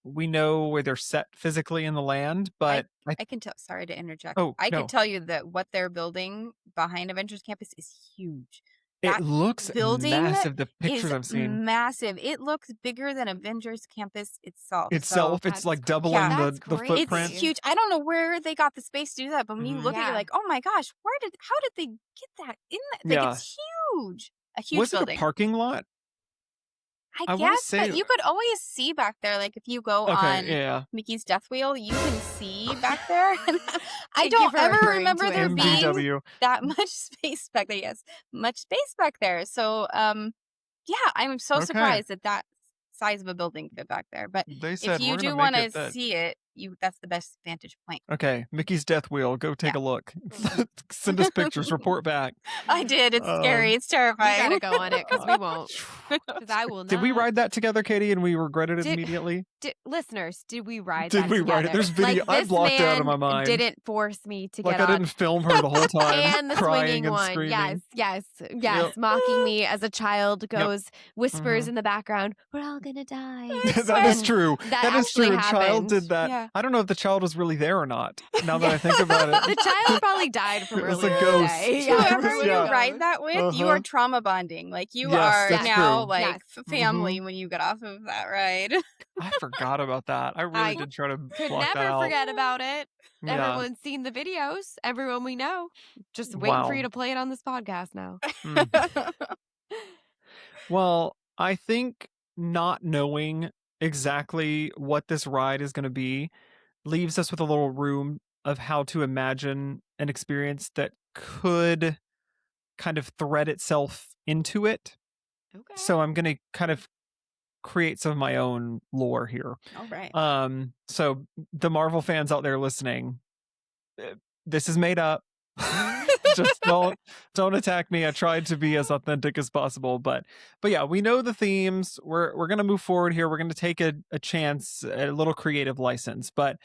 we know where they're set physically in the land, but I can tell. Sorry to interject. Oh, I no. can tell you that what they're building behind Avengers Campus is huge. It That looks building massive. The pictures is I've seen massive. It looks bigger than Avengers Campus itself. itself, that's it's like crazy. doubling Yeah. the That's footprint. It's huge. I don't know where they got the space to do that, but when you Mhm. look at it, Yeah. you're like, oh my gosh, how did they get that in that? Like, Yeah. it's huge. A huge Was it building. a parking lot? I wanna guess, say but you could always see back there. Like if you go okay, on yeah. Mickey's Death Wheel, you can see back there. And I Thank you don't for ever referring remember to it there as that. being MDW. that much space back there. Yes, much space back there. So, yeah, I'm so Okay. surprised that size of a building fit back there. But They if said you we're gonna do make want to it that see it, that's the best vantage point. okay, Mickey's Death Wheel. Go take Yeah. a look. Send us pictures. Report back. I did. It's scary. It's You terrifying. gotta go on it because we won't. Because I will not. Did we ride that together, Katie, and we regretted it Did- immediately? Listeners, did we ride Did that we together? ride it? There's video. Like, I this blocked it out of my man mind. didn't force me to Like get I on. didn't film her the whole time, And the crying swinging and one. screaming. Yes. Yep. Mocking me as a child goes, whispers Mhm. in the background, we're all gonna die. That is And true. that is true. actually A child happened. did that. Yeah. I don't know if the child was really there or not. Now that I think about it. The child probably died from It was earlier a in the ghost. day. Yeah, Whoever you yeah. ride that with, you Uh-huh. are trauma bonding. Like you Yes, are that's now true. like Yes. family when you get off of that ride. I forgot about that. I really I did try to Could block that never out. forget about it. Yeah. Everyone's seen the videos. Everyone we know. Just waiting for Wow. you to play it on this podcast now. Mm. Well, I think not knowing exactly what this ride is going to be leaves us with a little room of how to imagine an experience that could kind of thread itself into it. Okay. So I'm going to kind of create some of my own lore here. All right. So the Marvel fans out there listening, this is made up. Just don't attack me. I tried to be as authentic as possible, but yeah, we know the themes. We're gonna move forward here. We're gonna take a chance, a little creative license. But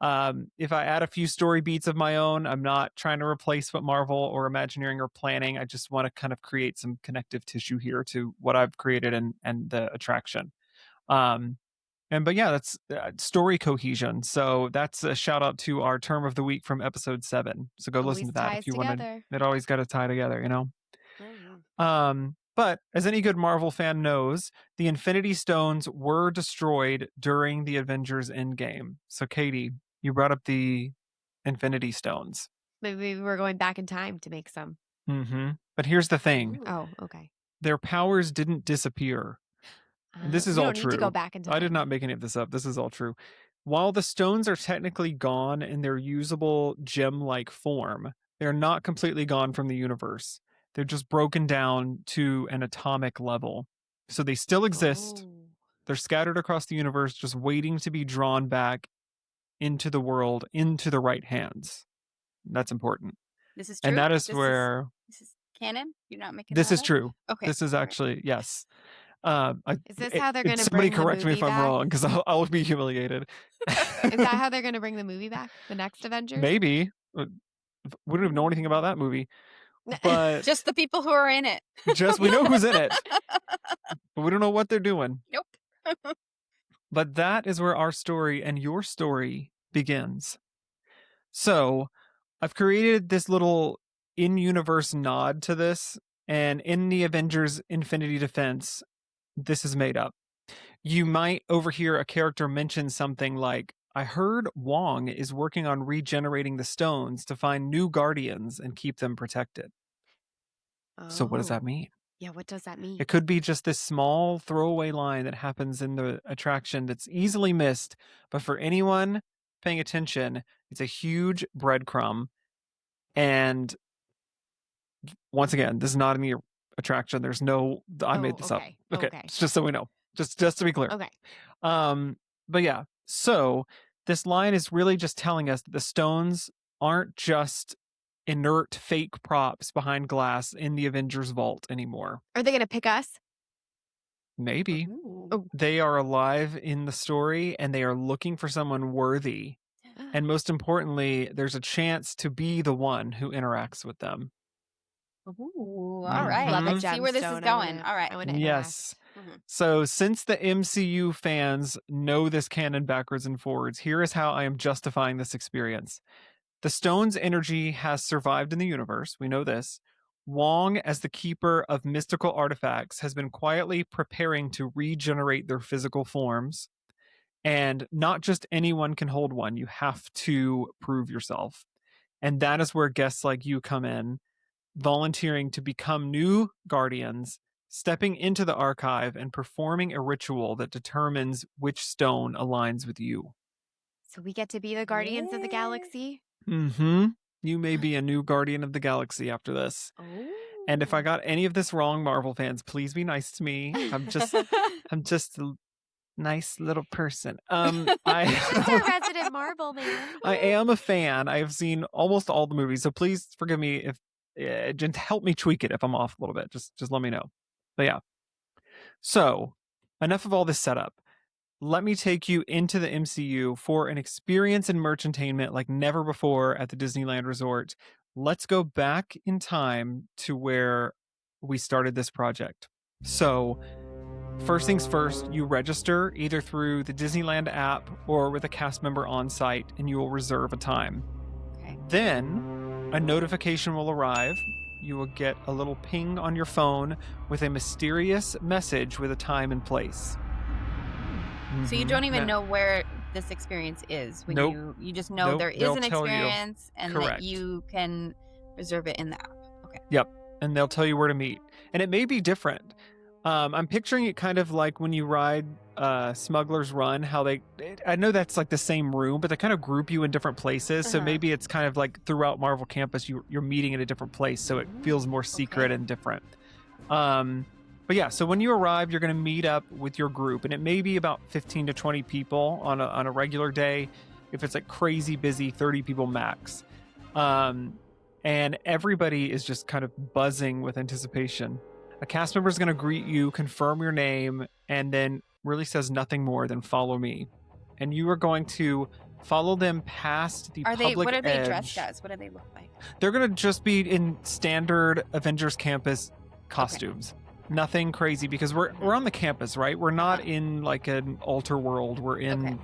if I add a few story beats of my own, I'm not trying to replace what Marvel or Imagineering are planning. I just want to kind of create some connective tissue here to what I've created and the attraction. But yeah, that's story cohesion. So that's a shout out to our term of the week from episode 7. So go listen to Always that ties if you want to. together. It always got to tie together, you know? Mhm. But as any good Marvel fan knows, the Infinity Stones were destroyed during the Avengers Endgame. So Katie, you brought up the Infinity Stones. Maybe we're going back in time to make some. Mm-hmm. But here's the thing. Ooh. Oh, okay. Their powers didn't disappear. This is we all don't true. need to go back in time. I did not make any of this up. This is all true. While the stones are technically gone in their usable gem-like form, they're not completely gone from the universe. They're just broken down to an atomic level. So they still exist. Oh. They're scattered across the universe, just waiting to be drawn back into the world, into the right hands. That's important. This is true. And that is This where... this is canon. You're not making This that is up? true. Okay. This is all right. actually, yes. Is this how they're going to somebody bring the correct me if movie I'm back? wrong, because I'll be humiliated. Is that how they're going to bring the movie back? The next Avengers? Maybe. We don't even know anything about that movie. But Just the people who are in it. we know who's in it. But we don't know what they're doing. Nope. But that is where our story and your story begins. So I've created this little in-universe nod to this. And in the Avengers Infinity Defense, this is made up. You might overhear a character mention something like, I heard Wong is working on regenerating the stones to find new guardians and keep them protected. So what does that Oh. mean? Yeah, what does that mean? It could be just this small throwaway line that happens in the attraction that's easily missed, but for anyone paying attention, it's a huge breadcrumb. And once again, this is not in the attraction. There's no, I made this okay. up. Okay. Okay. It's just so we know. Just to be clear. Okay. But yeah, so this line is really just telling us that the stones aren't just inert fake props behind glass in the Avengers vault anymore. Are they going to pick us? Maybe. Ooh. Oh. They are alive in the story and they are looking for someone worthy. And most importantly, there's a chance to be the one who interacts with them. Ooh, all Mhm. right. Love a Let's see where this is gemstone. going. All right. I wanna Yes. Mhm. So since the MCU fans know this canon backwards and forwards, here is how I am justifying this experience. The stone's energy has survived in the universe. We know this. Wong, as the keeper of mystical artifacts, has been quietly preparing to regenerate their physical forms. And not just anyone can hold one. You have to prove yourself. And that is where guests like you come in, volunteering to become new guardians stepping into the archive and performing a ritual that determines which stone aligns with you. So we get to be the Guardians of the Yeah. Galaxy. Mm-hmm. You may be a new Guardian of the Galaxy after this. Oh. And if I got any of this wrong, Marvel fans, please be nice to me. I'm just a nice little person. That's our resident Marvel man. I am a fan. I have seen almost all the movies, so please forgive me if just help me tweak it if I'm off a little bit. Just let me know. But yeah. So enough of all this setup. Let me take you into the MCU for an experience in merchantainment like never before at the Disneyland Resort. Let's go back in time to where we started this project. So, first things first, you register either through the Disneyland app or with a cast member on site, and you will reserve a time. Okay. Then, a notification will arrive. You will get a little ping on your phone with a mysterious message with a time and place. So you Mhm. don't even Now- know where this experience is when Nope. you just know Nope, there is they'll an tell you. experience and that Correct. you can reserve it in the app. Okay. And they'll tell you where to meet. And it may be different. I'm picturing it kind of like when you ride Smuggler's Run, how I know that's like the same room, but they kind of group you in different places. So Uh-huh. maybe it's kind of like throughout Marvel Campus, you're meeting at a different place. So it feels more secret Okay. and different. But yeah, so when you arrive, you're going to meet up with your group, and it may be about 15 to 20 people on a regular day. If it's like crazy busy, 30 people max. And everybody is just kind of buzzing with anticipation. A cast member is going to greet you, confirm your name, and then really says nothing more than follow me. And you are going to follow them past the public What are they edge. dressed as? What do they look like? They're going to just be in standard Avengers Campus costumes. Nothing crazy because we're on the campus, right? We're not in like an alter world. We're in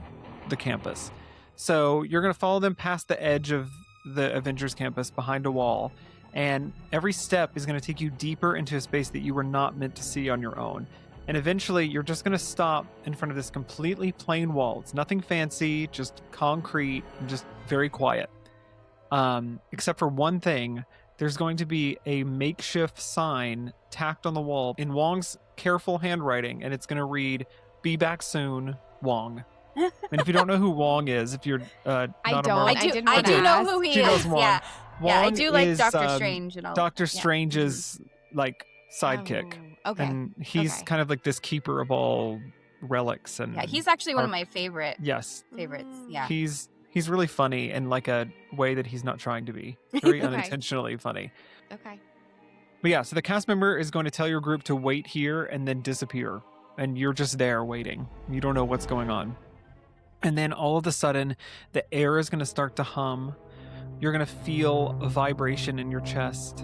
the campus. So you're going to follow them past the edge of the Avengers Campus behind a wall. And every step is going to take you deeper into a space that you were not meant to see on your own. And eventually you're just going to stop in front of this completely plain wall. It's nothing fancy, just concrete and just very quiet. Except for one thing. There's going to be a makeshift sign tacked on the wall in Wong's careful handwriting, and it's going to read, "Be back soon, Wong." And if you don't know who Wong is, if you're not I a don't. Marvel, I I do. didn't I wanna do know ask. who he She is. knows Wong. Yeah. Yeah. I Wong do like is, Doctor Strange and all. Doctor Yeah. Strange's like sidekick, Oh, okay. and he's Okay. kind of like this keeper of all relics. And Yeah, he's actually one of Our- my favorites. yes, Yeah. he's really funny in like a way that he's not trying to be. Very Okay. unintentionally funny. Okay. But yeah, so the cast member is going to tell your group to wait here and then disappear. And you're just there waiting. You don't know what's going on. And then all of a sudden, the air is going to start to hum. You're going to feel a vibration in your chest.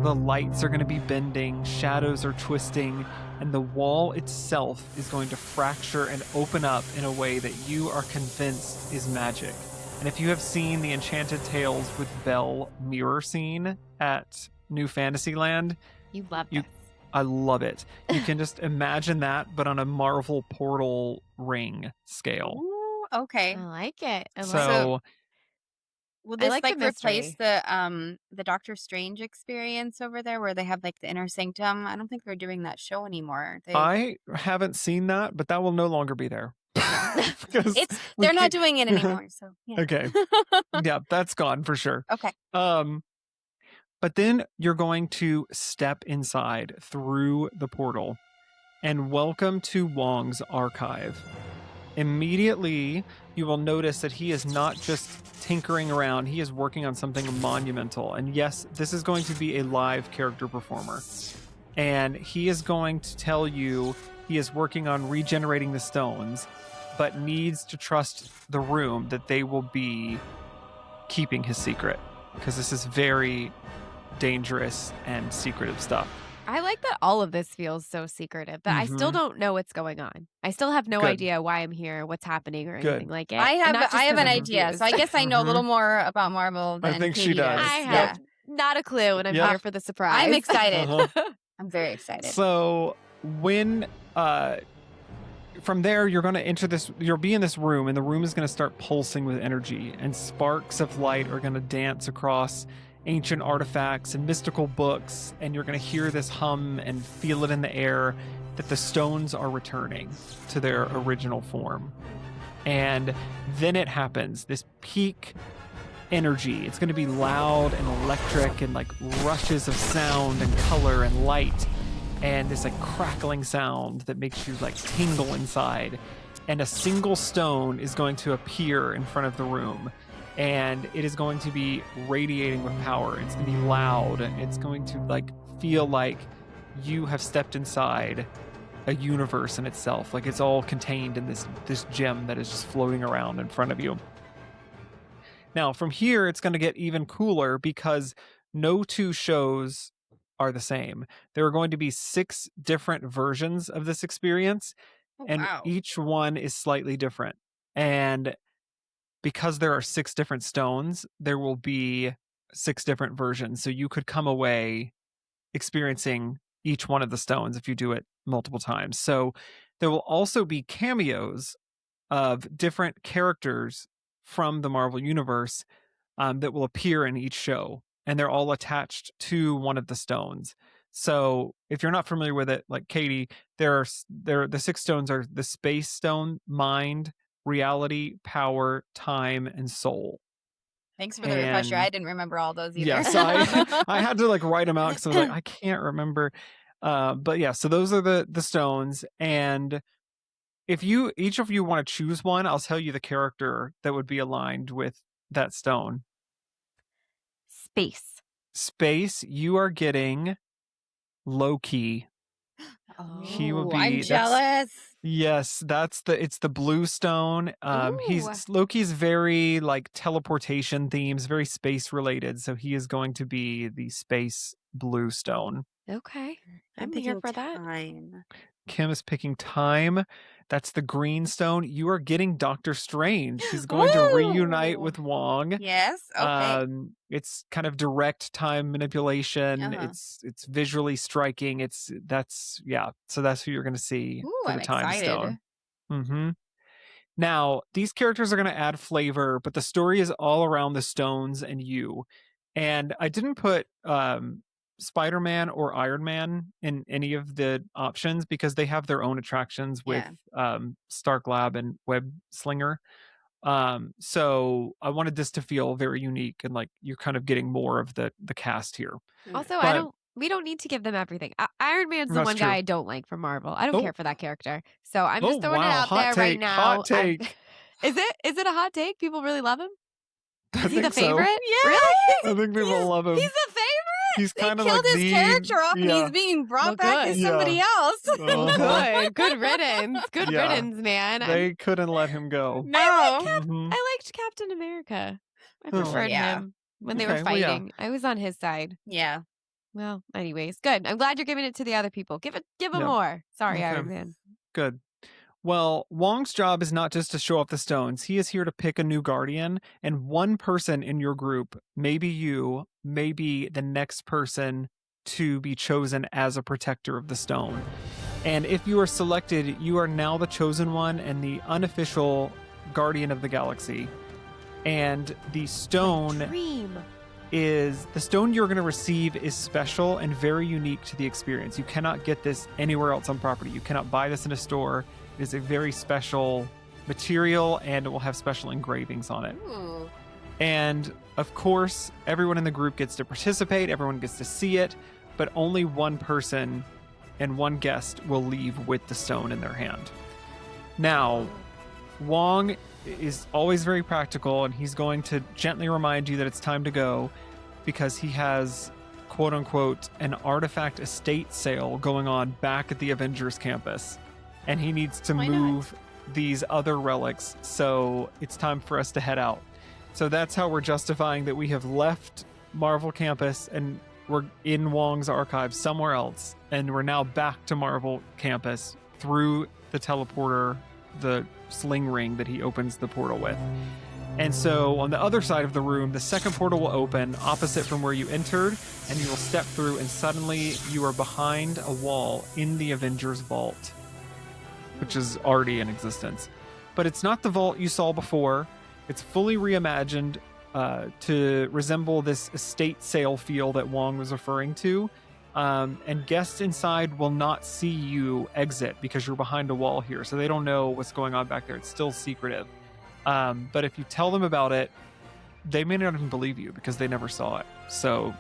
The lights are going to be bending, shadows are twisting, and the wall itself is going to fracture and open up in a way that you are convinced is magic. And if you have seen the Enchanted Tales with Belle mirror scene at New Fantasyland, You love You- this. I love it. You can just imagine that, but on a Marvel portal ring scale. Ooh, okay. I like it. I like it. So Will I this like like, the replace the Doctor Strange experience over there, where they have like the inner sanctum? I don't think they're doing that show anymore. I haven't seen that, but that will no longer be there. 'Cause we They're not can't- doing it anymore. So yeah. Okay. Yeah, that's gone for sure. Okay. But then you're going to step inside through the portal and welcome to Wong's archive. Immediately, you will notice that he is not just tinkering around, he is working on something monumental. And yes, this is going to be a live character performer. And he is going to tell you he is working on regenerating the stones, but needs to trust the room that they will be keeping his secret. Because this is very dangerous and secretive stuff. I like that all of this feels so secretive, but I still Mhm. don't know what's going on. I still have no Good. idea why I'm here, what's happening, or Good. anything like it. I have Not just I have 'cause an I'm idea, so I confused. guess I know a Mhm. little more about Marvel than think she Katie does. I Yeah. have not a clue, and I'm Yeah. here for the surprise. I'm excited. Uh-huh. I'm very excited. So when from there you're going to enter this, you'll be in this room, and the room is going to start pulsing with energy, and sparks of light are going to dance across ancient artifacts and mystical books, and you're going to hear this hum and feel it in the air that the stones are returning to their original form. And then it happens, this peak energy. It's going to be loud and electric and like rushes of sound and color and light, and this like crackling sound that makes you like tingle inside. And a single stone is going to appear in front of the room, and it is going to be radiating with power. It's going to be loud. It's going to like feel like you have stepped inside a universe in itself. Like it's all contained in this gem that is just floating around in front of you. Now, from here, it's going to get even cooler because no two shows are the same. There are going to be 6 different versions of this experience, and wow. each one is slightly different. And because there are 6 different stones, there will be 6 different versions. So you could come away experiencing each one of the stones if you do it multiple times. So there will also be cameos of different characters from the Marvel Universe that will appear in each show, and they're all attached to one of the stones. So if you're not familiar with it, like Katie, the 6 stones are the Space Stone, Mind, Reality, Power, Time, and Soul. Thanks for the refresher. I didn't remember all those either. Yeah, so I had to like write them out because I was like, I can't remember. But yeah, so those are the stones, and if each of you want to choose one, I'll tell you the character that would be aligned with that stone. Space, you are getting Loki. He will be. I'm jealous. Yes, it's the blue stone. Loki's very like teleportation themes, very space related. So he is going to be the space blue stone. Okay. I'm here for that. Time. Kim is picking time. That's the green stone. You are getting Doctor Strange. He's going to reunite with Wong. Yes. Okay. It's kind of direct time manipulation. Uh-huh. It's visually striking. So that's who you're going to see for the I'm time excited. stone. Mm-hmm. Now, these characters are going to add flavor, but the story is all around the stones and you. And I didn't put Spider-Man or Iron Man in any of the options because they have their own attractions with Stark Lab and Web Slinger. So I wanted this to feel very unique and like you're kind of getting more of the cast here. Also, we don't need to give them everything. Iron Man's the one true. guy I don't like from Marvel. I don't care for that character. So I'm just throwing it out hot there take, right now. Hot take. Is it a hot take? People really love him? Is he the think so. favorite? Yeah. Really? I think people love him. He's the favorite. He's They kind of killed like his character off, and he's being brought back as somebody else. Good riddance. Good Yeah. riddance, man. They couldn't let him go. No. Mhm. I liked Captain America. I Oh. preferred Yeah. him when they were Okay, well, yeah. fighting. I was on his side. Yeah. Well, anyways, good. I'm glad you're giving it to the other people. Give him Yeah. more. Sorry, Okay. Iron Man. Good. Well, Wong's job is not just to show off the stones. He is here to pick a new guardian, and one person in your group, maybe you, maybe the next person to be chosen as a protector of the stone. And if you are selected, you are now the chosen one and the unofficial guardian of the galaxy. And the stone Dream. the stone you're going to receive is special and very unique to the experience. You cannot get this anywhere else on property. You cannot buy this in a store. It is a very special material, and it will have special engravings on it. Ooh. And of course, everyone in the group gets to participate. Everyone gets to see it, but only one person and one guest will leave with the stone in their hand. Now, Wong is always very practical, and he's going to gently remind you that it's time to go because he has, quote unquote, an artifact estate sale going on back at the Avengers campus. And he needs to move these other relics, so it's time for us to head out. So that's how we're justifying that we have left Marvel campus and we're in Wong's archive somewhere else, and we're now back to Marvel campus through the teleporter, the sling ring that he opens the portal with. And so on the other side of the room, the second portal will open opposite from where you entered, and you will step through, and suddenly you are behind a wall in the Avengers vault, which is already in existence. But it's not the vault you saw before. It's fully reimagined. to resemble this estate sale feel that Wong was referring to. And guests inside will not see you exit because you're behind a wall here. So they don't know what's going on back there. It's still secretive. But if you tell them about it, they may not even believe you because they never saw it. So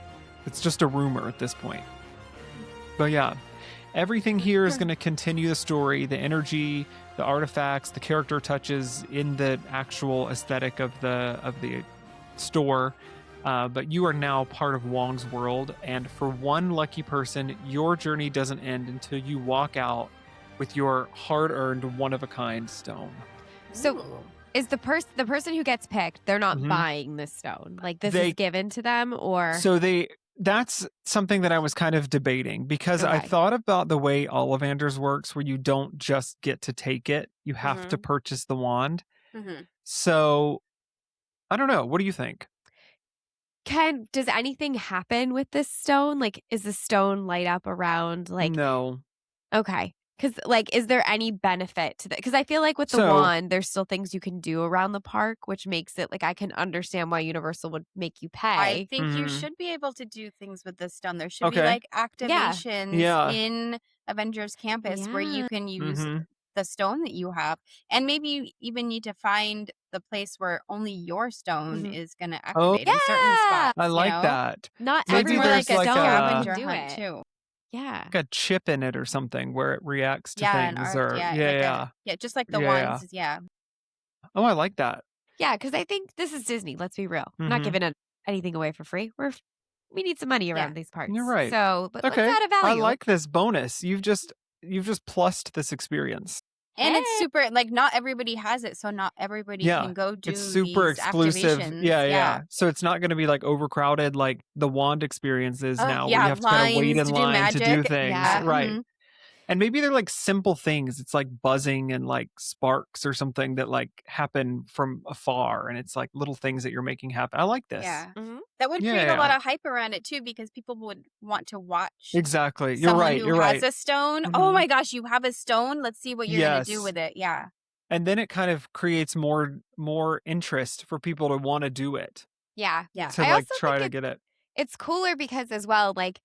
it's just a rumor at this point. But yeah, everything here is going to continue the story, the energy, the artifacts, the character touches in the actual aesthetic of the store. But you are now part of Wong's world, and for one lucky person, your journey doesn't end until you walk out with your hard-earned, one-of-a-kind stone. So is the person who gets picked, they're not Mhm. buying this stone? Like this is given to them, or So that's something that I was kind of debating because I Okay. thought about the way Ollivanders works where you don't just get to take it, you have to purchase the wand. Mm-hmm. So I don't know. What do you think? does anything happen with this stone? Like, is the stone light up around? Like, No. okay. Because, like, is there any benefit to that? Because I feel like with the So- wand, there's still things you can do around the park, which makes it like I can understand why Universal would make you pay. I think you Mhm. should be able to do things with this stone. There should be Okay. like activations Yeah. in Avengers Campus where you can use Mhm. the stone that you have. And maybe you even need to find the place where only your stone Mhm. is going to Oh, activate in certain yeah! spots. I you like know? that. Not So Maybe it's more every there's like a like stone a- scavenger can do hunt it. too. Yeah. Like a chip in it or something where it reacts to Yeah, an things art. or Yeah, yeah. yeah, just like the Yeah. ones. Yeah. Oh, I like that. Yeah, because I think this is Disney. Let's be real. We're not Mhm. giving anything away for free. We need some money around Yeah. these parts. You're right. So, but Okay. let's add a I value. like this bonus. You've just plussed this experience. And it's Hey. super, like, not everybody has it, so not everybody Yeah, can go do It's super these exclusive. activations. Yeah. So it's not going to be like overcrowded like the wand experiences Oh, now where yeah, you have to kind of wait lines in to do line to do magic. things. Yeah. Right. Mhm. And maybe they're like simple things. It's like buzzing and like sparks or something that like happen from afar. And it's like little things that you're making happen. I like this. Yeah. Mhm. That would create a lot Yeah. of hype around it too, because people would want to watch Exactly. You're someone right. who You're has right. a stone. Oh Mhm. my gosh, you have a stone. Let's see what you're going to do Yes. with it. Yeah. And then it kind of creates more interest for people to want to do it, Yeah. Yeah. to I like also try think to get it. it's cooler because as well, like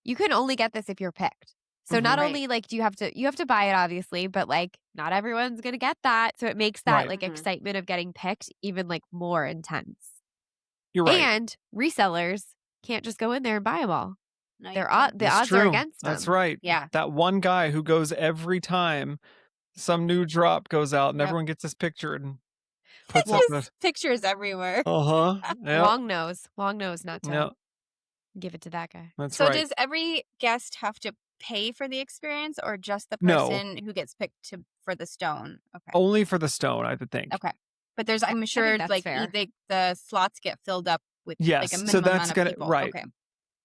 you can only get this if you're picked. So Mhm. not Right. only like do you have to buy it obviously, but like not everyone's gonna get that. So it makes that Right. like Mhm. excitement of getting picked even like more intense. You're right. And resellers can't just go in there and buy them all. No, you The can't. odds are against them. That's right. Yeah. That one guy who goes every time some new drop goes out and Yep. everyone gets this picture and It's puts it in just pictures everywhere. the uh-huh. Yeah. Wong knows not to Yeah. give it to that guy. That's So right. does every guest have to pay for the experience, or just the No. person who gets picked for the stone? Okay. Only for the stone, I would think. Okay. But there's, I'm sure, that's like fair. the slots get filled up with Yes, like a so minimum that's amount gonna- of people. right. Okay.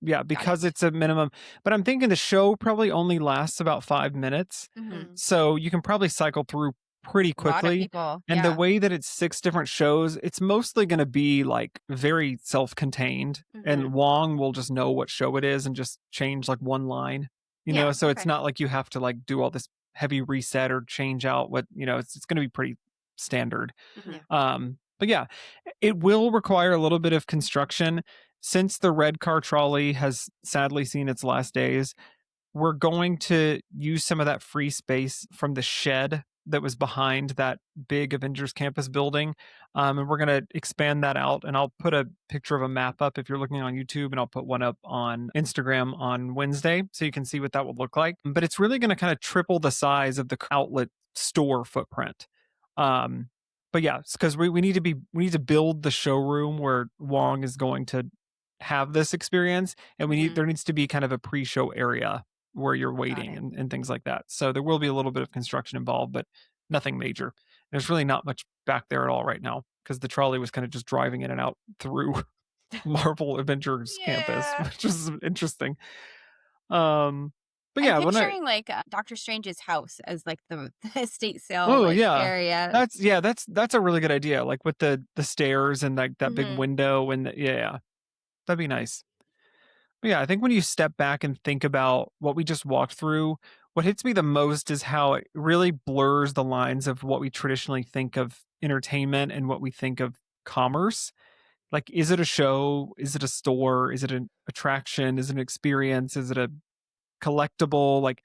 Yeah, because it's a minimum. But I'm thinking the show probably only lasts about 5 minutes. Mm-hmm. So you can probably cycle through pretty A lot of quickly. people. And yeah. the way that it's 6 different shows, it's mostly going to be like very self-contained. And Wong will just know what show it is and just change like one line, you Yeah, know? So it's okay. not like you have to like do all this heavy reset or change out what, it's going to be pretty standard. Mhm. But yeah, it will require a little bit of construction. Since the red car trolley has sadly seen its last days, we're going to use some of that free space from the shed that was behind that big Avengers Campus building. And we're going to expand that out. And I'll put a picture of a map up if you're looking on YouTube, and I'll put one up on Instagram on Wednesday so you can see what that would look like. But it's really going to kind of triple the size of the outlet store footprint. But yeah, because we need to build the showroom where Wong is going to have this experience, and there needs to be kind of a pre-show area where you're waiting it. and things like that. So there will be a little bit of construction involved, but nothing major. There's really not much back there at all right now because the trolley was kind of just driving in and out through Marvel Avengers Campus, Yeah. which is interesting. But yeah, I'm when picturing like Doctor Strange's house as like the estate sale yeah. area. That's a really good idea. Like with the stairs and like that big Mhm. window and yeah, that'd be nice. But yeah, I think when you step back and think about what we just walked through, what hits me the most is how it really blurs the lines of what we traditionally think of entertainment and what we think of commerce. Like, is it a show? Is it a store? Is it an attraction? Is it an experience? Is it a collectible? Like,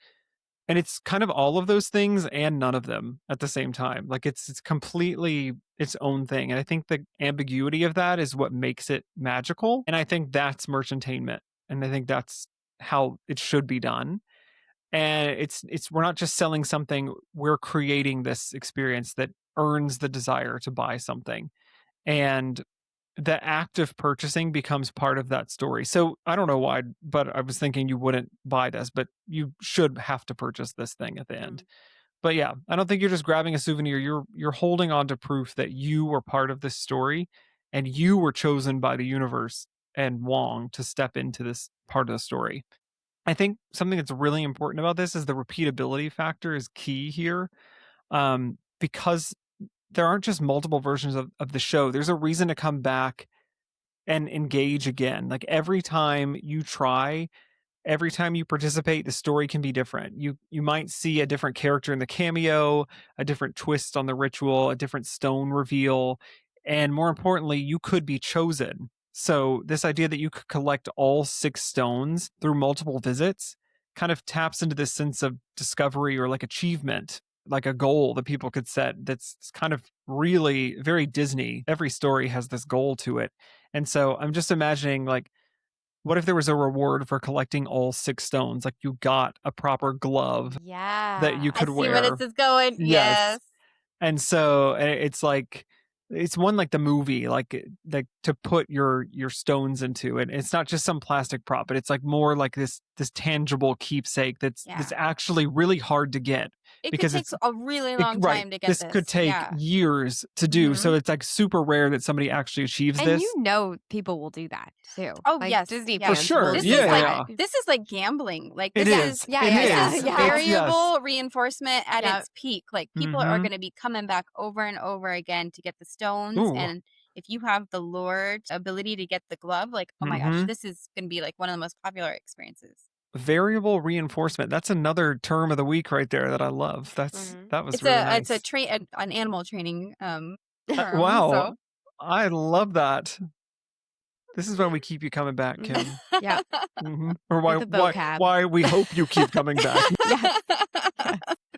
and it's kind of all of those things and none of them at the same time. Like, it's completely its own thing. And I think the ambiguity of that is what makes it magical. And I think that's merchantainment. And I think that's how it should be done. And it's we're not just selling something, we're creating this experience that earns the desire to buy something. And the act of purchasing becomes part of that story. So I don't know why, but I was thinking you wouldn't buy this, but you should have to purchase this thing at the end. But yeah, I don't think you're just grabbing a souvenir. You're holding on to proof that you were part of this story and you were chosen by the universe and Wong to step into this part of the story. I think something that's really important about this is the repeatability factor is key here. Because there aren't just multiple versions of the show. There's a reason to come back and engage again. Like every time you try, every time you participate, the story can be different. You might see a different character in the cameo, a different twist on the ritual, a different stone reveal, and more importantly, you could be chosen. So this idea that you could collect all 6 stones through multiple visits kind of taps into this sense of discovery or like achievement, like a goal that people could set that's kind of really very Disney. Every story has this goal to it. And so I'm just imagining like what if there was a reward for collecting all 6 stones? Like you got a proper glove that you Yeah. I could see where wear. this is going. Yes. Yes. And so it's like it's one like the movie, like to put your stones into it. It's not just some plastic prop, but it's like more like this tangible keepsake that's Yeah. actually really hard to get It could because take it's a really long right. time to get This could take Yeah. years to do. Mhm. So it's like super rare that somebody actually achieves And this. you know people will do that too. Oh, Like, yes, Disney yes. For fans sure. will This do is Yeah, like that. yeah. this is like gambling. Like It this is. is Yeah, It yeah, this is. is yeah. variable reinforcement at Yep. its peak. Like people are Mhm. going to be coming back over and over again to get the stones. Ooh. And if you have the lure ability to get the glove, like, oh my gosh, Mhm. this is going to be like one of the most popular experiences. Variable reinforcement. That's another term of the week right there that I love. That was It's really it's a nice. an animal training term. Wow. So I love that. This is why we keep you coming back, Kim. Yeah. Or With the vocab. why we hope you keep coming back. Yes.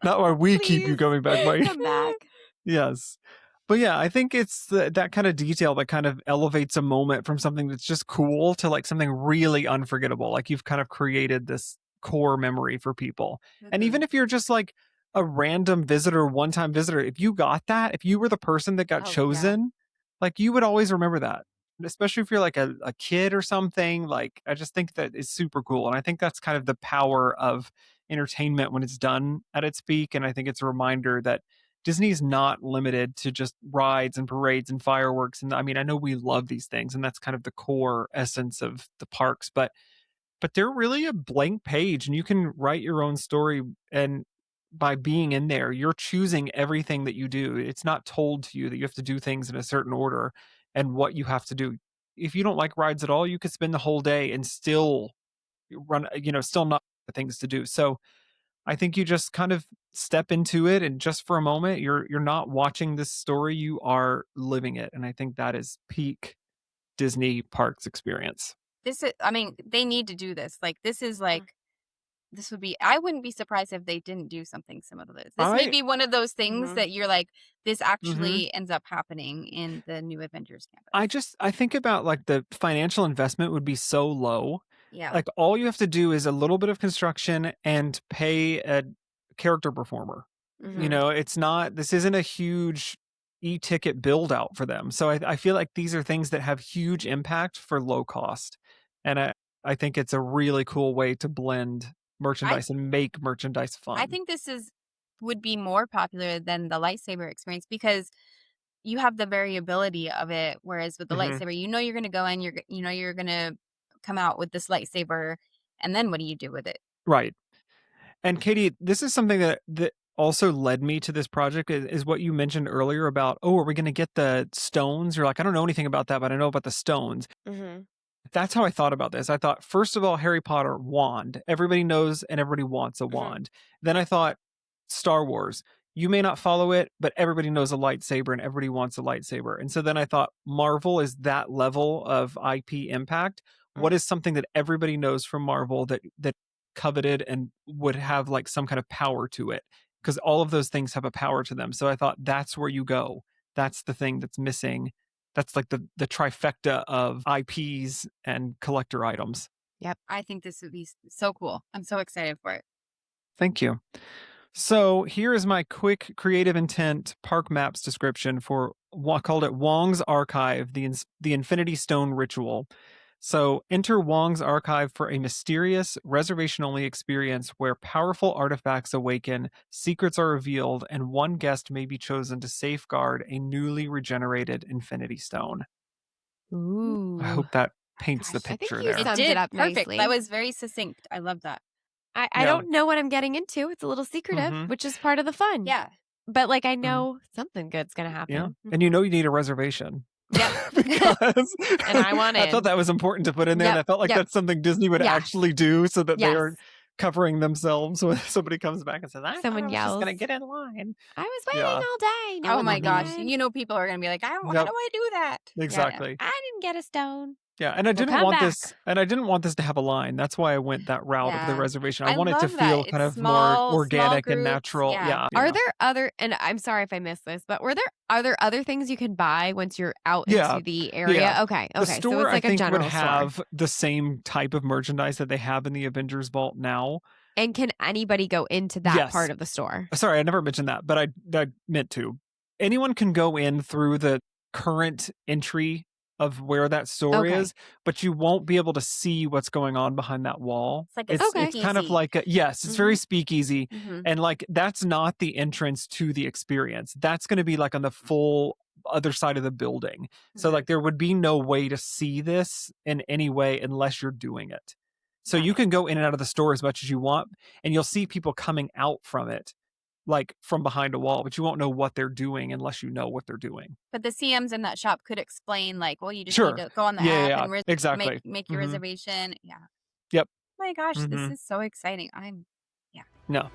Not why we keep you Please, coming back. please Why come back. Yes. But yeah, I think it's that kind of detail that kind of elevates a moment from something that's just cool to like something really unforgettable. Like you've kind of created this core memory for people. And even if you're just like a random visitor, one-time visitor, if you got that, if you were the person that got Oh, yeah. chosen, like you would always remember that. And especially if you're like a kid or something, like I just think that is super cool. And I think that's kind of the power of entertainment when it's done at its peak. And I think it's a reminder that Disney's not limited to just rides and parades and fireworks. And I mean, I know we love these things, and that's kind of the core essence of the parks, but they're really a blank page, and you can write your own story. And by being in there, you're choosing everything that you do. It's not told to you that you have to do things in a certain order and what you have to do. If you don't like rides at all, you could spend the whole day and still run, still not things to do. So I think you just kind of step into it and just for a moment you're not watching this story, you are living it. And I think that is peak Disney parks experience. this is, I mean, they need to do this. Like this is like this would be, I wouldn't be surprised if they didn't do something similar to this. This may I be one of those things Mhm. that you're like, this Mhm. actually ends up happening in the new Avengers campus. I think about like the financial investment would be so low. Yeah. Like all you have to do is a little bit of construction and pay a character performer. Mhm. It's not, this isn't a huge e-ticket build out for them. So I feel like these are things that have huge impact for low cost. And I think it's a really cool way to blend merchandise and make merchandise fun. I think this would be more popular than the lightsaber experience because you have the variability of it. Whereas with the Mhm. lightsaber, you're going to go in, you're going to come out with this lightsaber, and then what do you do with it? Right. And Katie, this is something that also led me to this project is what you mentioned earlier about, oh, are we going to get the stones? You're like, I don't know anything about that, but I know about the stones. Mhm. That's how I thought about this. I thought, first of all, Harry Potter wand. Everybody knows and everybody wants a Mhm. wand. Then I thought, Star Wars. you may not follow it, but everybody knows a lightsaber and everybody wants a lightsaber. And so then I thought Marvel is that level of IP impact. What is something that everybody knows from Marvel that coveted and would have like some kind of power to it? Because all of those things have a power to them. So I thought that's where you go. That's the thing that's missing. That's like the trifecta of IPs and collector items. Yep. I think this would be so cool. I'm so excited for it. Thank you. So here is my quick creative intent park maps description for what called it Wong's Archive, the Infinity Stone Ritual. So enter Wong's Archive for a mysterious reservation-only experience where powerful artifacts awaken, secrets are revealed, and one guest may be chosen to safeguard a newly regenerated Infinity Stone. Ooh. I hope that paints the I think picture you there. summed It it did. up Perfect. nicely. That was very succinct. I love that. I Yeah. don't know what I'm getting into. It's a little secretive, Mhm. which is part of the fun. Yeah. But like I know something good's gonna Yeah. happen. And you know you need a reservation. Yep. Because And I want I in. thought that was important to put in there. And I Yep, felt like yep. that's something Disney would Yes. actually do so that they Yes. are covering themselves when somebody comes back and says, I Someone thought I was just going to yells. get in line. I was waiting Yeah. all day. No Oh one my let me gosh. in. You know, people are going to be like, how do Yep. I do that? Yeah. Exactly. I didn't get a stone. Yeah. And I Well, didn't come want back. this. And I didn't want this to have a line. That's why I went that route of the Yeah. reservation. I I want it to love that. feel It's kind of small more organic and groups. natural. Yeah. Are there other, and I'm sorry if I missed this, but are there other things you can buy once you're out Yeah. into the area? Yeah. Okay. The Okay. store, So it's like I a think, would general store. have the same type of merchandise that they have in the Avengers Vault now. And can anybody go into that Yes. part of the store? Sorry, I never mentioned that, but I meant to. Anyone can go in through the current entry of where that store Okay. is, but you won't be able to see what's going on behind that wall. It's like a It's kind of speakeasy. like it's very speakeasy. Mhm. And like that's not the entrance to the experience. That's going to be like on the full other side of the building. So Mhm. like there would be no way to see this in any way unless you're doing it. So Got you it. can go in and out of the store as much as you want, and you'll see people coming out from it, like from behind a wall, but you won't know what they're doing unless you know what they're doing. But the CMs in that shop could explain, like, well, you just Sure. need to go on the Yeah, app and exactly. make your Mhm. reservation. Yeah. Yep. Oh my gosh, this Mhm. is so exciting. No.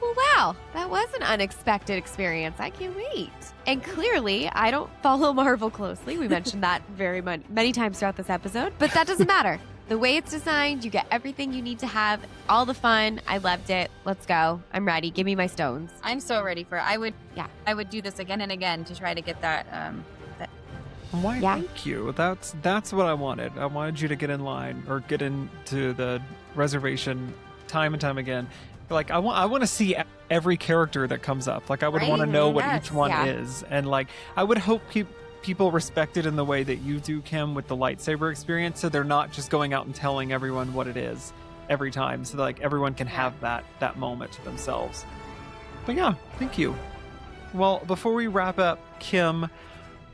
Well, wow, that was an unexpected experience. I can't wait. And clearly, I don't follow Marvel closely. We mentioned that many times throughout this episode, but that doesn't matter. The way it's designed, you get everything you need to have, all the fun. I loved it. Let's go. I'm ready. Give me my stones. I'm so ready for it. I would do this again and again to try to get that. Why? Yeah. Thank you. That's what I wanted. I wanted you to get in line or get into the reservation time and time again. Like I want to see every character that comes up. Like I would want to Right? know what Yes. each one Yeah. is, and like I would hope people respect it in the way that you do, Kim, with the lightsaber experience. So they're not just going out and telling everyone what it is every time. So like everyone can have that moment to themselves. But yeah, thank you. Well, before we wrap up, Kim,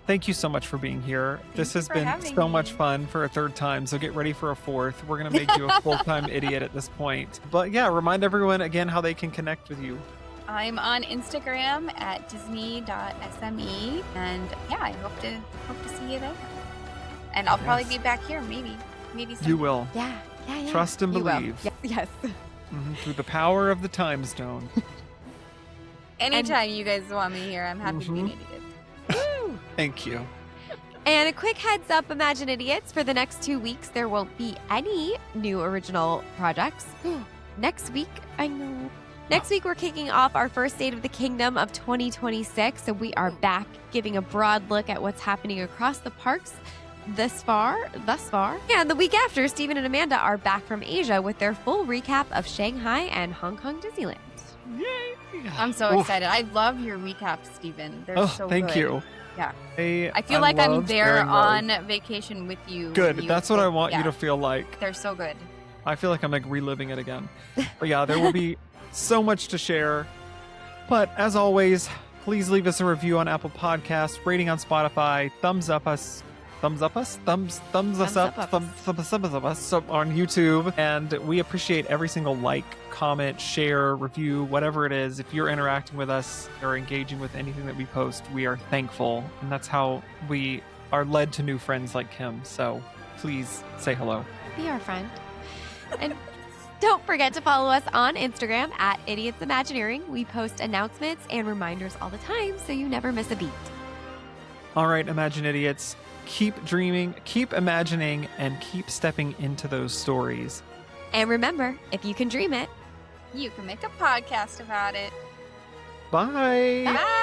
thank you so much for being here. This you has for been having so much me. fun for a third time, so get ready for a fourth. We're going to make you a full-time idiot at this point. But yeah, remind everyone again how they can connect with you. I'm on Instagram at disney.sme, and yeah, I hope to see you there. And I'll probably Yes. be back here, maybe someday. You will. Yeah. Trust and You will. believe. Yes. Through the power of the time stone. Anytime you guys want me here, I'm happy to be an idiot. Woo! Thank you. And a quick heads up, Imagine Idiots, for the next 2 weeks, there won't be any new original projects. Next week, I know. Next week, we're kicking off our first State of the Kingdom of 2026. So we are back giving a broad look at what's happening across the parks thus far. And the week after, Stephen and Amanda are back from Asia with their full recap of Shanghai and Hong Kong Disneyland. Yay! I'm so excited. I love your recaps, Stephen. They're so thank good. you. Yeah. I I feel like I'm love there sharing on those. vacation with you. Good. when you That's what I book- want you yeah, to feel like. They're so good. I feel like I'm like reliving it again. But yeah, there will be so much to share. But as always, please leave us a review on Apple Podcasts, rating on Spotify, thumbs up us on YouTube, and we appreciate every single like, comment, share, review, whatever it is. If you're interacting with us or engaging with anything that we post, we are thankful, and that's how we are led to new friends like Kim. So please say hello. Be our friend. And Don't forget to follow us on Instagram at Idiots Imagineering. We post announcements and reminders all the time so you never miss a beat. All right, Imagine Idiots, keep dreaming, keep imagining, and keep stepping into those stories. And remember, if you can dream it, You can make a podcast about it. Bye. bye!